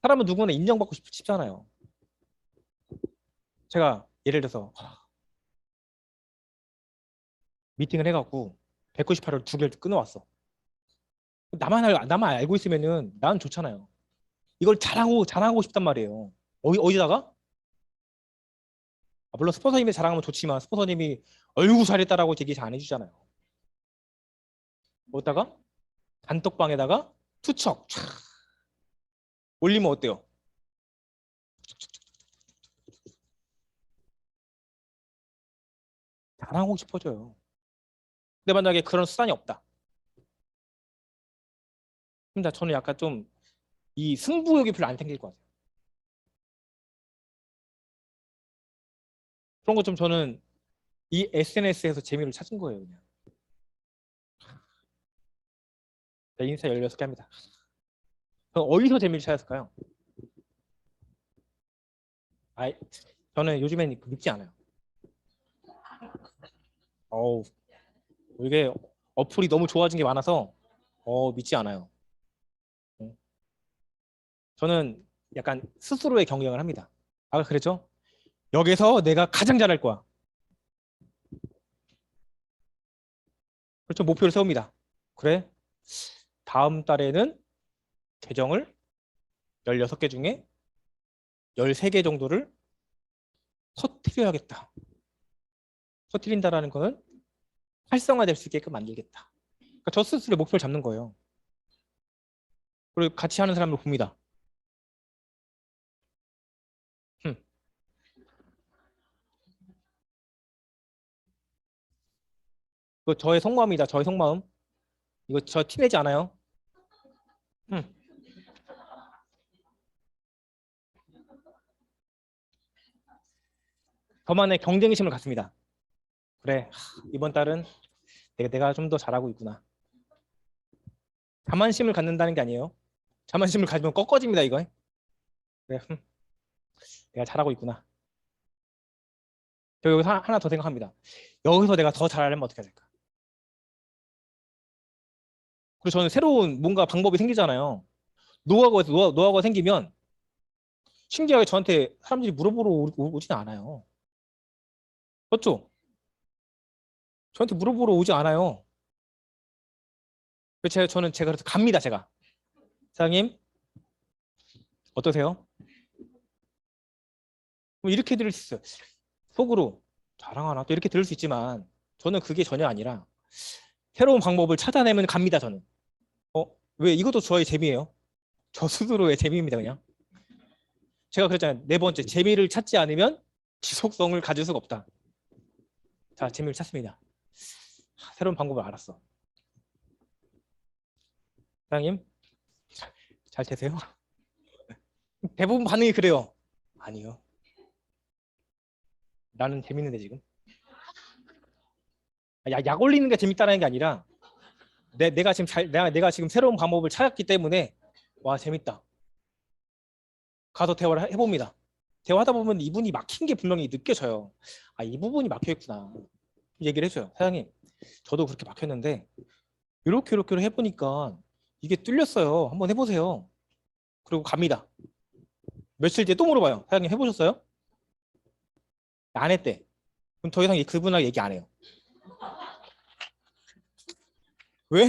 사람은 누구나 인정받고 싶잖아요. 제가 예를 들어서 미팅을 해갖고 198을 2개를 끊어왔어. 나만 알고 있으면은 난 좋잖아요. 이걸 자랑하고 싶단 말이에요. 어디다가? 물론 스폰서님이 자랑하면 좋지만 스폰서님이 얼굴 잘했다라고 얘기 잘 안 해주잖아요. 어디다가? 단톡방에다가 투척 촥 올리면 어때요? 자랑하고 싶어져요. 근데 만약에 그런 수단이 없다. 근데 저는 약간 좀 이 승부욕이 별로 안 생길 것 같아요. 그런 거 좀 저는 이 SNS에서 재미를 찾은 거예요, 그냥. 네, 인스타 16개 합니다. 그럼 어디서 재미를 찾았을까요? 아, 저는 요즘엔 믿지 않아요. 어우, 이게 어플이 너무 좋아진 게 많아서 믿지 않아요. 음. 저는 약간 스스로의 경쟁을 합니다. 아, 그랬죠? 여기서 내가 가장 잘할 거야. 그렇죠. 목표를 세웁니다. 그래? 다음 달에는 계정을 16개 중에 13개 정도를 터트려야겠다. 터뜨린다라는 거는 활성화될 수 있게끔 만들겠다. 그러니까 저 스스로 목표를 잡는 거예요. 그리고 같이 하는 사람을 봅니다. 흠. 이거 저의 속마음이다. 저의 속마음. 이거 저 티내지 않아요. 흠. 저만의 경쟁심을 갖습니다. 그래, 이번 달은 내가 좀 더 잘하고 있구나. 자만심을 갖는다는 게 아니에요. 자만심을 가지면 꺾어집니다, 이거. 그래, 내가 잘하고 있구나. 저 여기서 하나 더 생각합니다. 여기서 내가 더 잘하려면 어떻게 해야 될까? 그리고 저는 새로운 뭔가 방법이 생기잖아요. 노하우가 생기면 신기하게 저한테 사람들이 물어보러 오지는 않아요. 그렇죠? 저한테 물어보러 오지 않아요. 제가 그래서 갑니다, 제가. 사장님, 어떠세요? 뭐 이렇게 들을 수 있어요. 속으로 자랑하나? 또 이렇게 들을 수 있지만 저는 그게 전혀 아니라 새로운 방법을 찾아내면 갑니다, 저는. 왜 이것도 저의 재미예요. 저 스스로의 재미입니다, 그냥. 제가 그랬잖아요. 네 번째, 재미를 찾지 않으면 지속성을 가질 수가 없다. 자, 재미를 찾습니다. 새로운 방법을 알았어. 사장님, 잘 되세요? 대부분 반응이 그래요. 아니요. 나는 재밌는데 지금. 약 올리는 게 재밌다는 게 아니라 내가 지금 새로운 방법을 찾았기 때문에 와, 재밌다. 가서 대화를 해봅니다. 대화하다 보면 이분이 막힌 게 분명히 느껴져요. 아, 이 부분이 막혀 있구나. 얘기를 해줘요. 사장님, 저도 그렇게 막혔는데 이렇게 해보니까 이게 뚫렸어요. 한번 해보세요. 그리고 갑니다. 며칠 뒤에 또 물어봐요. 사장님 해보셨어요? 안 했대. 그럼 더 이상 그분하고 얘기 안 해요. 왜?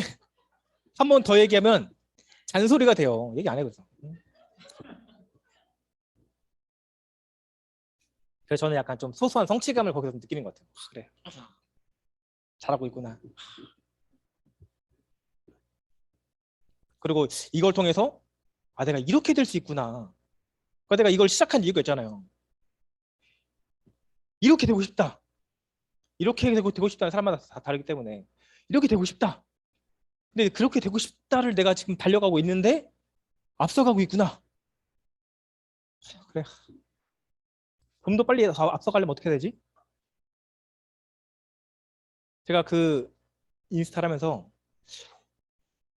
한 번 더 얘기하면 잔소리가 돼요. 얘기 안 해요. 그래서 저는 약간 좀 소소한 성취감을 거기서 느끼는 것 같아요. 그래, 잘하고 있구나. 그리고 이걸 통해서 내가 이렇게 될 수 있구나. 그러니까 내가 이걸 시작한 이유가 있잖아요. 이렇게 되고 싶다. 이렇게 되고 싶다는 사람마다 다 다르기 때문에 이렇게 되고 싶다. 근데 그렇게 되고 싶다를 내가 지금 달려가고 있는데 앞서가고 있구나. 그래. 좀 더 빨리 앞서가려면 어떻게 해야 되지? 제가 그 인스타를 하면서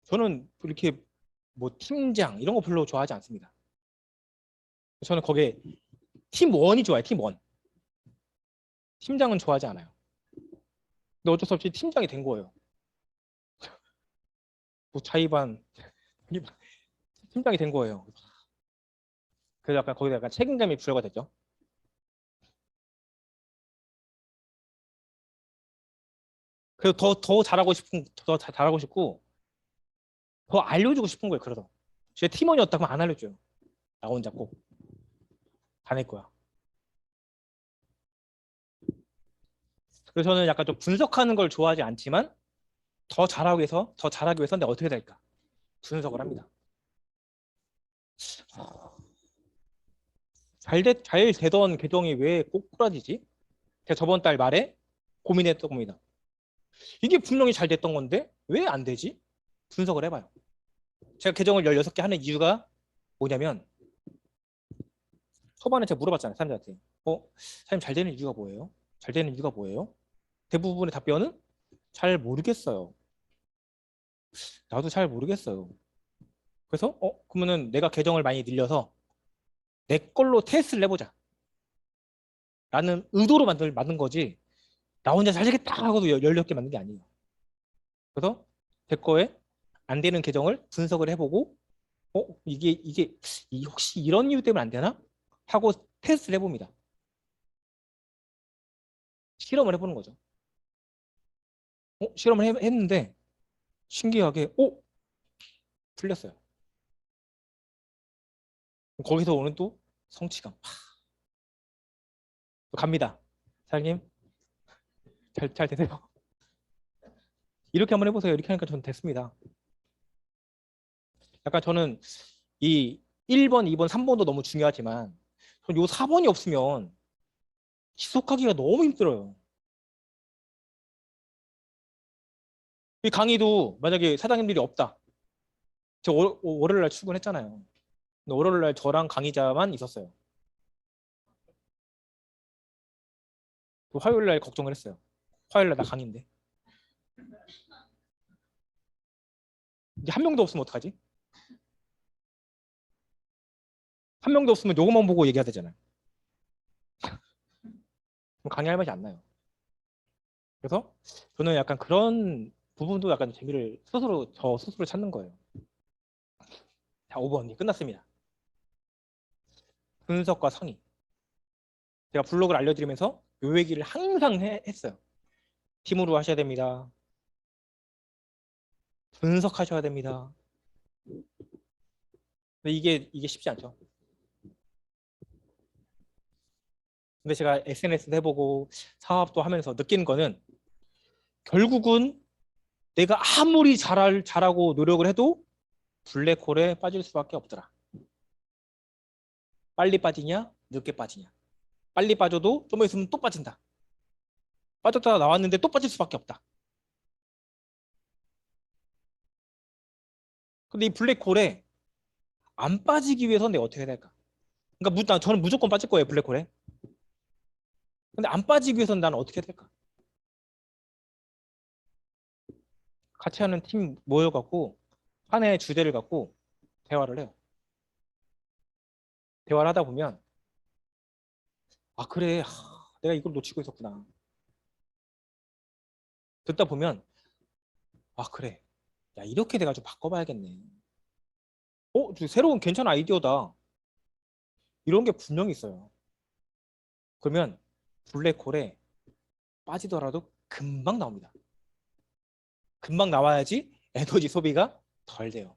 저는 이렇게 뭐 팀장 이런 거 별로 좋아하지 않습니다. 저는 거기에 팀원이 좋아요. 팀원. 팀장은 좋아하지 않아요. 근데 어쩔 수 없이 팀장이 된 거예요. 뭐 자의반 팀장이 된 거예요. 그래서 약간 거기다 약간 책임감이 부여가 됐죠. 그래서 더 잘하고 싶고 더 알려주고 싶은 거예요. 그래서 제 팀원이었다면 안 알려줘요. 나 혼자 꼭 다 낼 거야. 그래서 저는 약간 좀 분석하는 걸 좋아하지 않지만 더 잘하기 위해서 내가 어떻게 될까 분석을 합니다. 잘 되던 계정이 왜 꼬꾸라지지? 제가 저번 달 말에 고민했던 겁니다. 이게 분명히 잘 됐던 건데 왜 안 되지? 분석을 해봐요. 제가 계정을 16개 하는 이유가 뭐냐면 초반에 제가 물어봤잖아요. 사람들한테. 사장님 잘 되는 이유가 뭐예요? 잘 되는 이유가 뭐예요? 대부분의 답변은 잘 모르겠어요. 나도 잘 모르겠어요. 그래서 그러면은 내가 계정을 많이 늘려서 내 걸로 테스트를 해보자. 라는 의도로 만든 거지. 나 혼자 잘 되겠다 하고도 16개 만든 게 아니에요. 그래서 제 거에 안 되는 계정을 분석을 해보고 이게 혹시 이런 이유 때문에 안 되나? 하고 테스트를 해봅니다. 실험을 해보는 거죠. 실험을 했는데 신기하게 풀렸어요. 거기서 오는 또 성취감. 또 갑니다. 사장님 잘 되세요? 이렇게 한번 해보세요. 이렇게 하니까 저는 됐습니다. 약간 저는 이 1번, 2번, 3번도 너무 중요하지만 저는 요 4번이 없으면 지속하기가 너무 힘들어요. 이 강의도 만약에 사장님들이 없다. 저 월요일 날 출근했잖아요. 근데 월요일 날 저랑 강의자만 있었어요. 또 화요일 날 걱정을 했어요. 화요일 날 나 강의인데. 이제 한 명도 없으면 어떡하지? 한 명도 없으면 요것만 보고 얘기해야 되잖아요. 그럼 강의할 맛이 안 나요. 그래서 저는 약간 그런 부분도 약간 재미를 스스로 저 스스로 찾는 거예요. 자, 5번 끝났습니다. 분석과 상의. 제가 블로그를 알려드리면서 요 얘기를 항상 했어요. 팀으로 하셔야 됩니다. 분석하셔야 됩니다. 근데 이게 쉽지 않죠. 근데 제가 SNS도 해보고 사업도 하면서 느끼는 거는 결국은 내가 아무리 잘하고 노력을 해도 블랙홀에 빠질 수밖에 없더라. 빨리 빠지냐, 늦게 빠지냐. 빨리 빠져도 좀 있으면 또 빠진다. 빠졌다가 나왔는데 또 빠질 수밖에 없다. 근데 이 블랙홀에 안 빠지기 위해서 내가 어떻게 해야 될까? 그러니까 저는 무조건 빠질 거예요, 블랙홀에. 근데 안 빠지기 위해서는 나는 어떻게 해야 될까? 같이 하는 팀 모여갖고 하나의 주제를 갖고 대화를 해요. 대화를 하다 보면 아 그래 내가 이걸 놓치고 있었구나. 듣다 보면 아 그래 야 이렇게 내가 좀 바꿔봐야겠네. 저 새로운 괜찮은 아이디어다. 이런 게 분명히 있어요. 그러면 블랙홀에 빠지더라도 금방 나옵니다. 금방 나와야지 에너지 소비가 덜 돼요.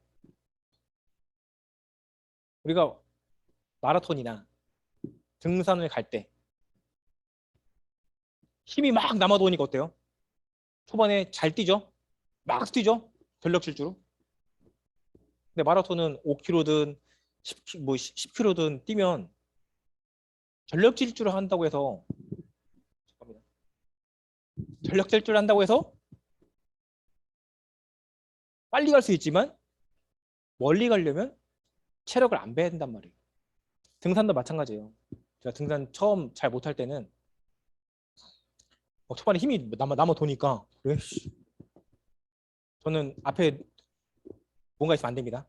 우리가 마라톤이나 등산을 갈 때 힘이 막 남아도니까 어때요? 초반에 잘 뛰죠? 막 뛰죠? 전력 질주로. 근데 마라톤은 5km든 10km든 뛰면 전력 질주를 한다고 해서 전력 질주를 한다고 해서 빨리 갈 수 있지만 멀리 가려면 체력을 안 빼야 된단 말이에요. 등산도 마찬가지예요. 제가 등산 처음 잘 못할 때는 초반에 힘이 남아 도니까 그래? 저는 앞에 뭔가 있으면 안 됩니다.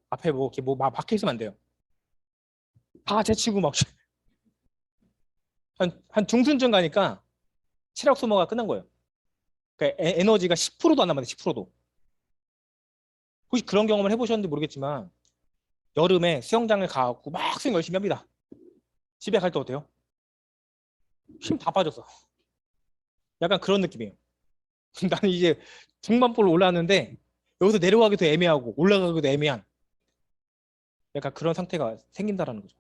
앞에 뭐 이렇게 막 박혀 있으면 안 돼요. 다 제치고 막 한 중순쯤 가니까 체력 소모가 끝난 거예요. 그러니까 에너지가 10%도 안 남았는데 10%도. 혹시 그런 경험을 해보셨는지 모르겠지만 여름에 수영장을 가고 막 수영 열심히 합니다. 집에 갈 때 어때요? 힘 다 빠졌어. 약간 그런 느낌이에요. 나는 이제 중반부로 올라왔는데 여기서 내려가기도 애매하고 올라가기도 애매한 약간 그런 상태가 생긴다라는 거죠.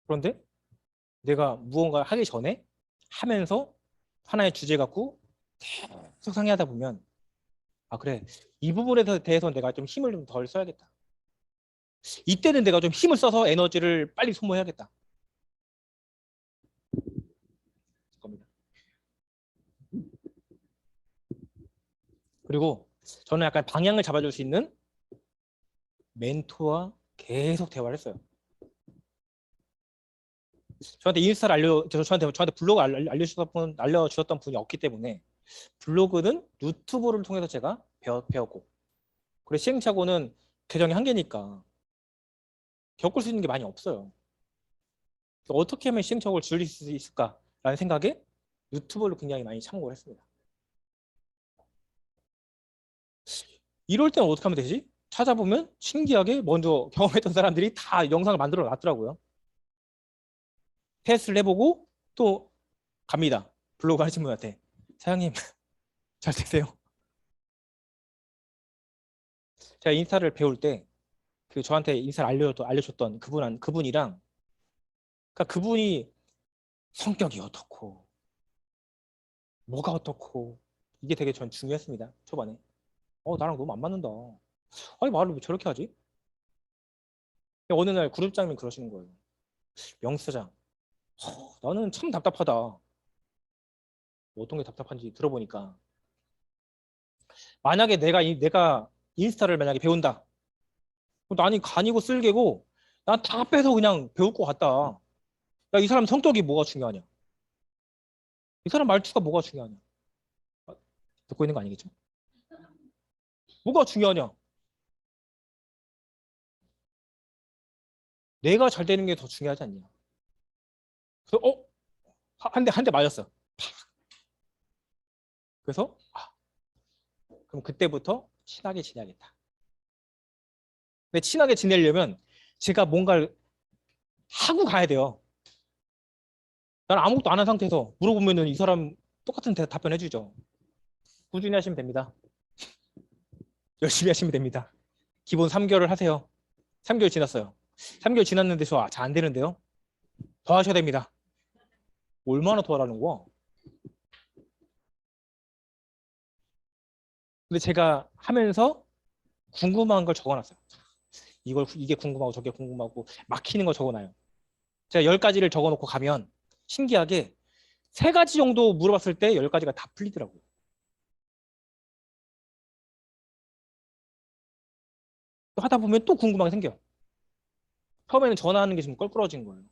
그런데 내가 무언가 하기 전에 하면서 하나의 주제 갖고 계속 상의하다 보면 아 그래 이 부분에 대해서 내가 좀 힘을 좀 덜 써야겠다. 이때는 내가 좀 힘을 써서 에너지를 빨리 소모해야겠다. 겁니다. 그리고 저는 약간 방향을 잡아줄 수 있는 멘토와 계속 대화를 했어요. 저한테 인스타를 저한테 블로그 알려주셨던 분이 없기 때문에 블로그는 유튜브를 통해서 제가 배웠고 그리고 시행착오는 계정이 한 개니까 겪을 수 있는 게 많이 없어요. 어떻게 하면 시행착오를 줄일 수 있을까라는 생각에 유튜브를 굉장히 많이 참고를 했습니다. 이럴 때는 어떻게 하면 되지? 찾아보면 신기하게 먼저 경험했던 사람들이 다 영상을 만들어 놨더라고요. 테스트를 해보고 또 갑니다. 블로그 하신 분한테. 사장님 잘 되세요? 제가 인스타를 배울 때 그 저한테 인사를 알려줬던 그분이랑 그러니까 그분이 성격이 어떻고 뭐가 어떻고 이게 되게 전 중요했습니다. 초반에. 나랑 너무 안 맞는다. 아니 말을 왜 저렇게 하지? 어느 날 그룹장님이 그러시는 거예요. 영수장, 나는 참 답답하다. 뭐 어떤 게 답답한지 들어보니까 만약에 내가 인스타를 만약에 배운다. 그럼 난이 간이고 쓸개고 난 다 빼서 그냥 배울 것 같다. 야, 이 사람 성격이 뭐가 중요하냐? 이 사람 말투가 뭐가 중요하냐? 아, 듣고 있는 거 아니겠죠? 뭐가 중요하냐? 내가 잘 되는 게 더 중요하지 않냐? 그래서 한 대 맞았어. 그래서 그럼 그때부터 친하게 지내야겠다. 근데 친하게 지내려면 제가 뭔가를 하고 가야 돼요. 난 아무것도 안 한 상태에서 물어보면은 이 사람 똑같은 답변 해주죠. 꾸준히 하시면 됩니다. 열심히 하시면 됩니다. 기본 3개월을 하세요. 3개월 지났어요. 3개월 지났는데 잘 안 되는데요. 더 하셔야 됩니다. 얼마나 더 하라는 거야? 근데 제가 하면서 궁금한 걸 적어놨어요. 이게 궁금하고 저게 궁금하고 막히는 거 적어놔요. 제가 10가지를 적어놓고 가면 신기하게 3가지 정도 물어봤을 때 10가지가 다 풀리더라고요. 또 하다 보면 또 궁금한 게 생겨요. 처음에는 전화하는 게 좀 껄끄러진 거예요.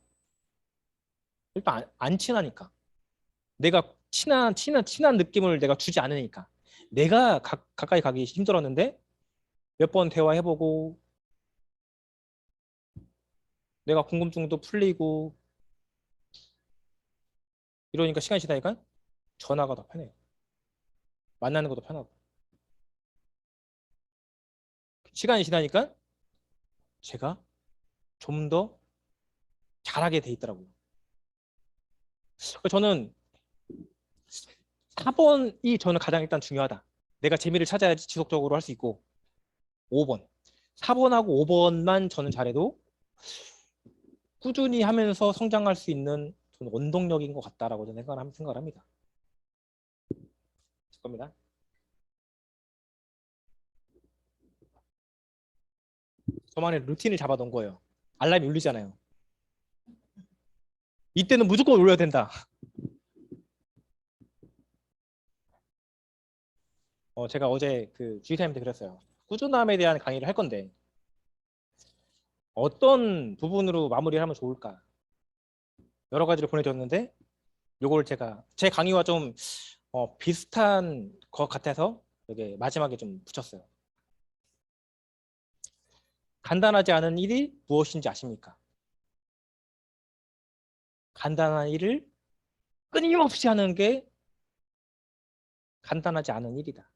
일단 안 친하니까. 내가 친한 느낌을 내가 주지 않으니까. 내가 가까이 가기 힘들었는데 몇 번 대화해보고 내가 궁금증도 풀리고 이러니까 시간이 지나니까 전화가 더 편해요. 만나는 것도 편하고. 시간이 지나니까 제가 좀 더 잘하게 돼 있더라고요. 저는 4번이 저는 가장 일단 중요하다. 내가 재미를 찾아야지 지속적으로 할 수 있고 5번. 4번하고 5번만 저는 잘해도 꾸준히 하면서 성장할 수 있는 저는 원동력인 것 같다라고 저는 생각을 합니다. 제 겁니다. 저만의 루틴을 잡아놓은 거예요. 알람이 울리잖아요. 이때는 무조건 울려야 된다. 제가 어제 그 주의사님한테 그랬어요. 꾸준함에 대한 강의를 할 건데 어떤 부분으로 마무리를 하면 좋을까? 여러 가지를 보내줬는데 요걸 제가 제 강의와 좀 비슷한 것 같아서 여기 마지막에 좀 붙였어요. 간단하지 않은 일이 무엇인지 아십니까? 간단한 일을 끊임없이 하는 게 간단하지 않은 일이다.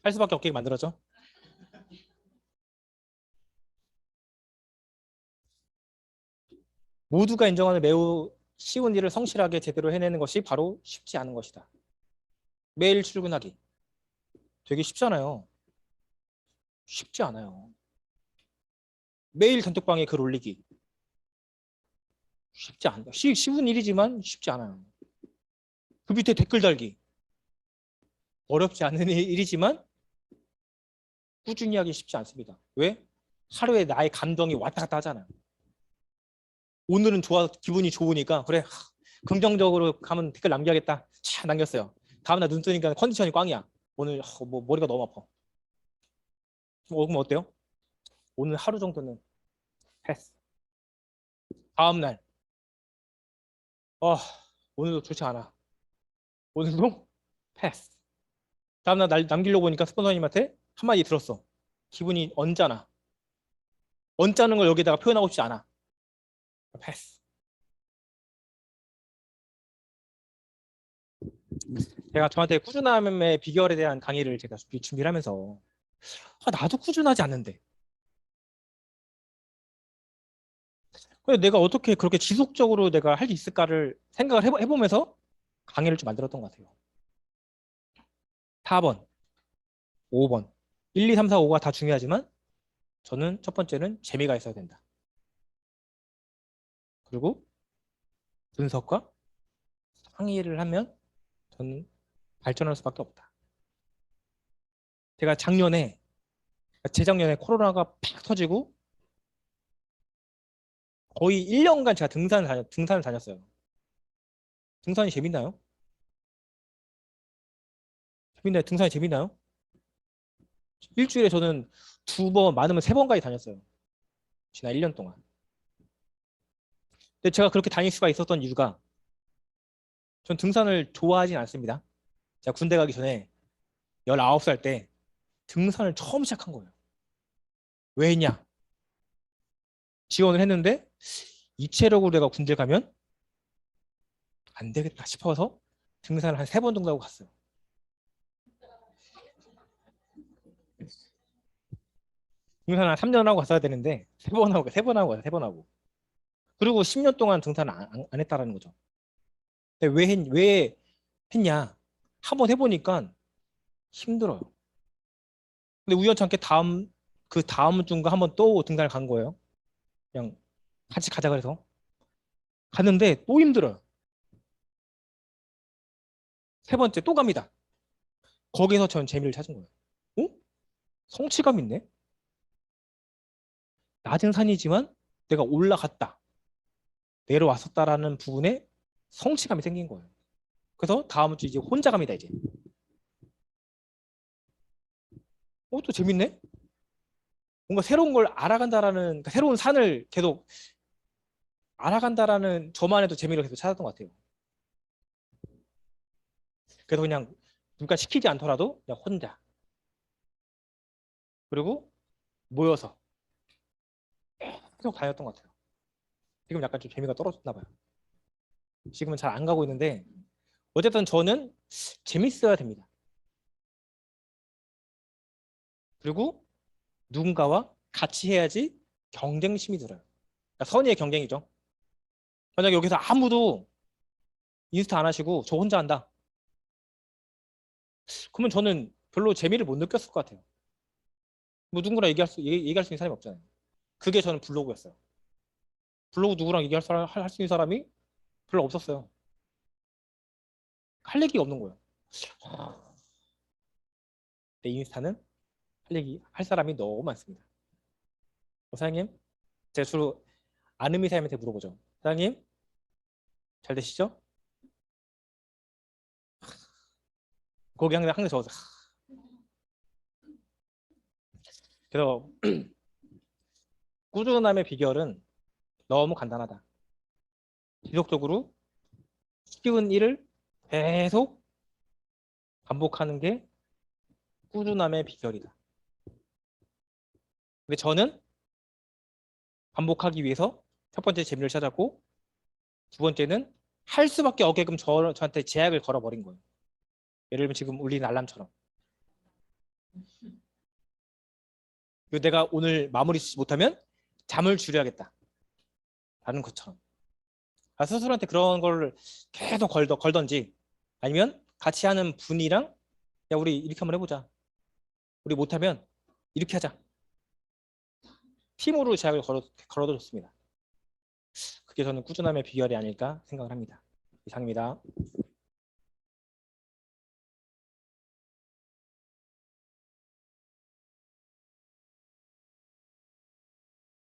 할 수밖에 없게 만들어져. 모두가 인정하는 매우 쉬운 일을 성실하게 제대로 해내는 것이 바로 쉽지 않은 것이다. 매일 출근하기. 되게 쉽잖아요. 쉽지 않아요. 매일 단톡방에 글 올리기. 쉽지 않다. 쉬운 일이지만 쉽지 않아요. 그 밑에 댓글 달기. 어렵지 않은 일이지만 꾸준히 하기 쉽지 않습니다. 왜? 하루에 나의 감정이 왔다 갔다 하잖아요. 오늘은 기분이 좋으니까 그래 긍정적으로 가면 댓글 남겨야겠다. 차 남겼어요. 다음날 눈 뜨니까 컨디션이 꽝이야. 오늘 뭐 머리가 너무 아파. 그럼 어때요? 오늘 하루 정도는 패스. 다음날 어, 오늘도 좋지 않아. 오늘도 패스. 다음날 남기려고 보니까 스폰서님한테 한마디 들었어. 기분이 언짢아. 언짢은 걸 여기다가 표현하고 싶지 않아. 패스. 제가 저한테 꾸준함의 비결에 대한 강의를 제가 준비를 하면서 나도 꾸준하지 않는데 근데 내가 어떻게 그렇게 지속적으로 내가 할 수 있을까를 생각을 해보면서 강의를 좀 만들었던 것 같아요. 4번, 5번. 1, 2, 3, 4, 5가 다 중요하지만 저는 첫 번째는 재미가 있어야 된다. 그리고 분석과 상의를 하면 저는 발전할 수밖에 없다. 제가 재작년에 코로나가 팍 터지고 거의 1년간 제가 등산을 다녔어요. 등산이 재밌나요? 재밌나요? 등산이 재밌나요? 일주일에 저는 2번, 많으면 3번까지 다녔어요. 지난 1년 동안. 근데 제가 그렇게 다닐 수가 있었던 이유가 전 등산을 좋아하진 않습니다. 제가 군대 가기 전에 19살 때 등산을 처음 시작한 거예요. 왜 했냐? 지원을 했는데 이 체력으로 내가 군대 가면 안 되겠다 싶어서 등산을 한 3번 정도 하고 갔어요. 등산을 한 3년 하고 갔어야 되는데 3번 하고 가요. 3번 하고. 그리고 10년 동안 등산을 안 했다라는 거죠. 근데 왜 했냐? 한번 해보니까 힘들어요. 근데 우연찮게 그 다음 주인가 한번 또 등산을 간 거예요. 그냥 같이 가자 그래서 갔는데 또 힘들어요. 3번째 또 갑니다. 거기서 전 재미를 찾은 거예요. 어? 성취감 있네? 낮은 산이지만 내가 올라갔다, 내려왔었다라는 부분에 성취감이 생긴 거예요. 그래서 다음 주 이제 혼자 갑니다, 이제. 또 재밌네? 뭔가 새로운 걸 알아간다라는, 그러니까 새로운 산을 계속 알아간다라는 저만 해도 재미를 계속 찾았던 것 같아요. 그래서 그냥 누가 시키지 않더라도 그냥 혼자. 그리고 모여서 계속 다녔던 것 같아요. 지금 약간 좀 재미가 떨어졌나 봐요. 지금은 잘 안 가고 있는데 어쨌든 저는 재밌어야 됩니다. 그리고 누군가와 같이 해야지 경쟁심이 들어요. 그러니까 선의의 경쟁이죠. 만약에 여기서 아무도 인스타 안 하시고 저 혼자 한다. 그러면 저는 별로 재미를 못 느꼈을 것 같아요. 뭐 누구랑 얘기할 수 있는 사람이 없잖아요. 그게 저는 블로그였어요. 블로그 누구랑 할 수 있는 사람이 별로 없었어요. 할 얘기가 없는 거예요. 내 인스타는 할 사람이 너무 많습니다. 사장님, 제가 주로 아는 사장님한테 물어보죠. 사장님, 잘 되시죠? 거기 항상 적어서. 그래서 꾸준함의 비결은 너무 간단하다. 지속적으로 쉬운 일을 계속 반복하는 게 꾸준함의 비결이다. 근데 저는 반복하기 위해서 첫 번째 재미를 찾았고, 두 번째는 할 수밖에 없게끔 저한테 제약을 걸어버린 거예요. 예를 들면 지금 울리는 알람처럼. 그리고 내가 오늘 마무리 짓지 못하면 잠을 줄여야겠다. 라는 것처럼. 스스로한테 그런 걸 계속 걸던지, 아니면 같이 하는 분이랑 야 우리 이렇게 한번 해보자. 우리 못하면 이렇게 하자. 팀으로 제약을 걸어뒀습니다. 그게 저는 꾸준함의 비결이 아닐까 생각을 합니다. 이상입니다.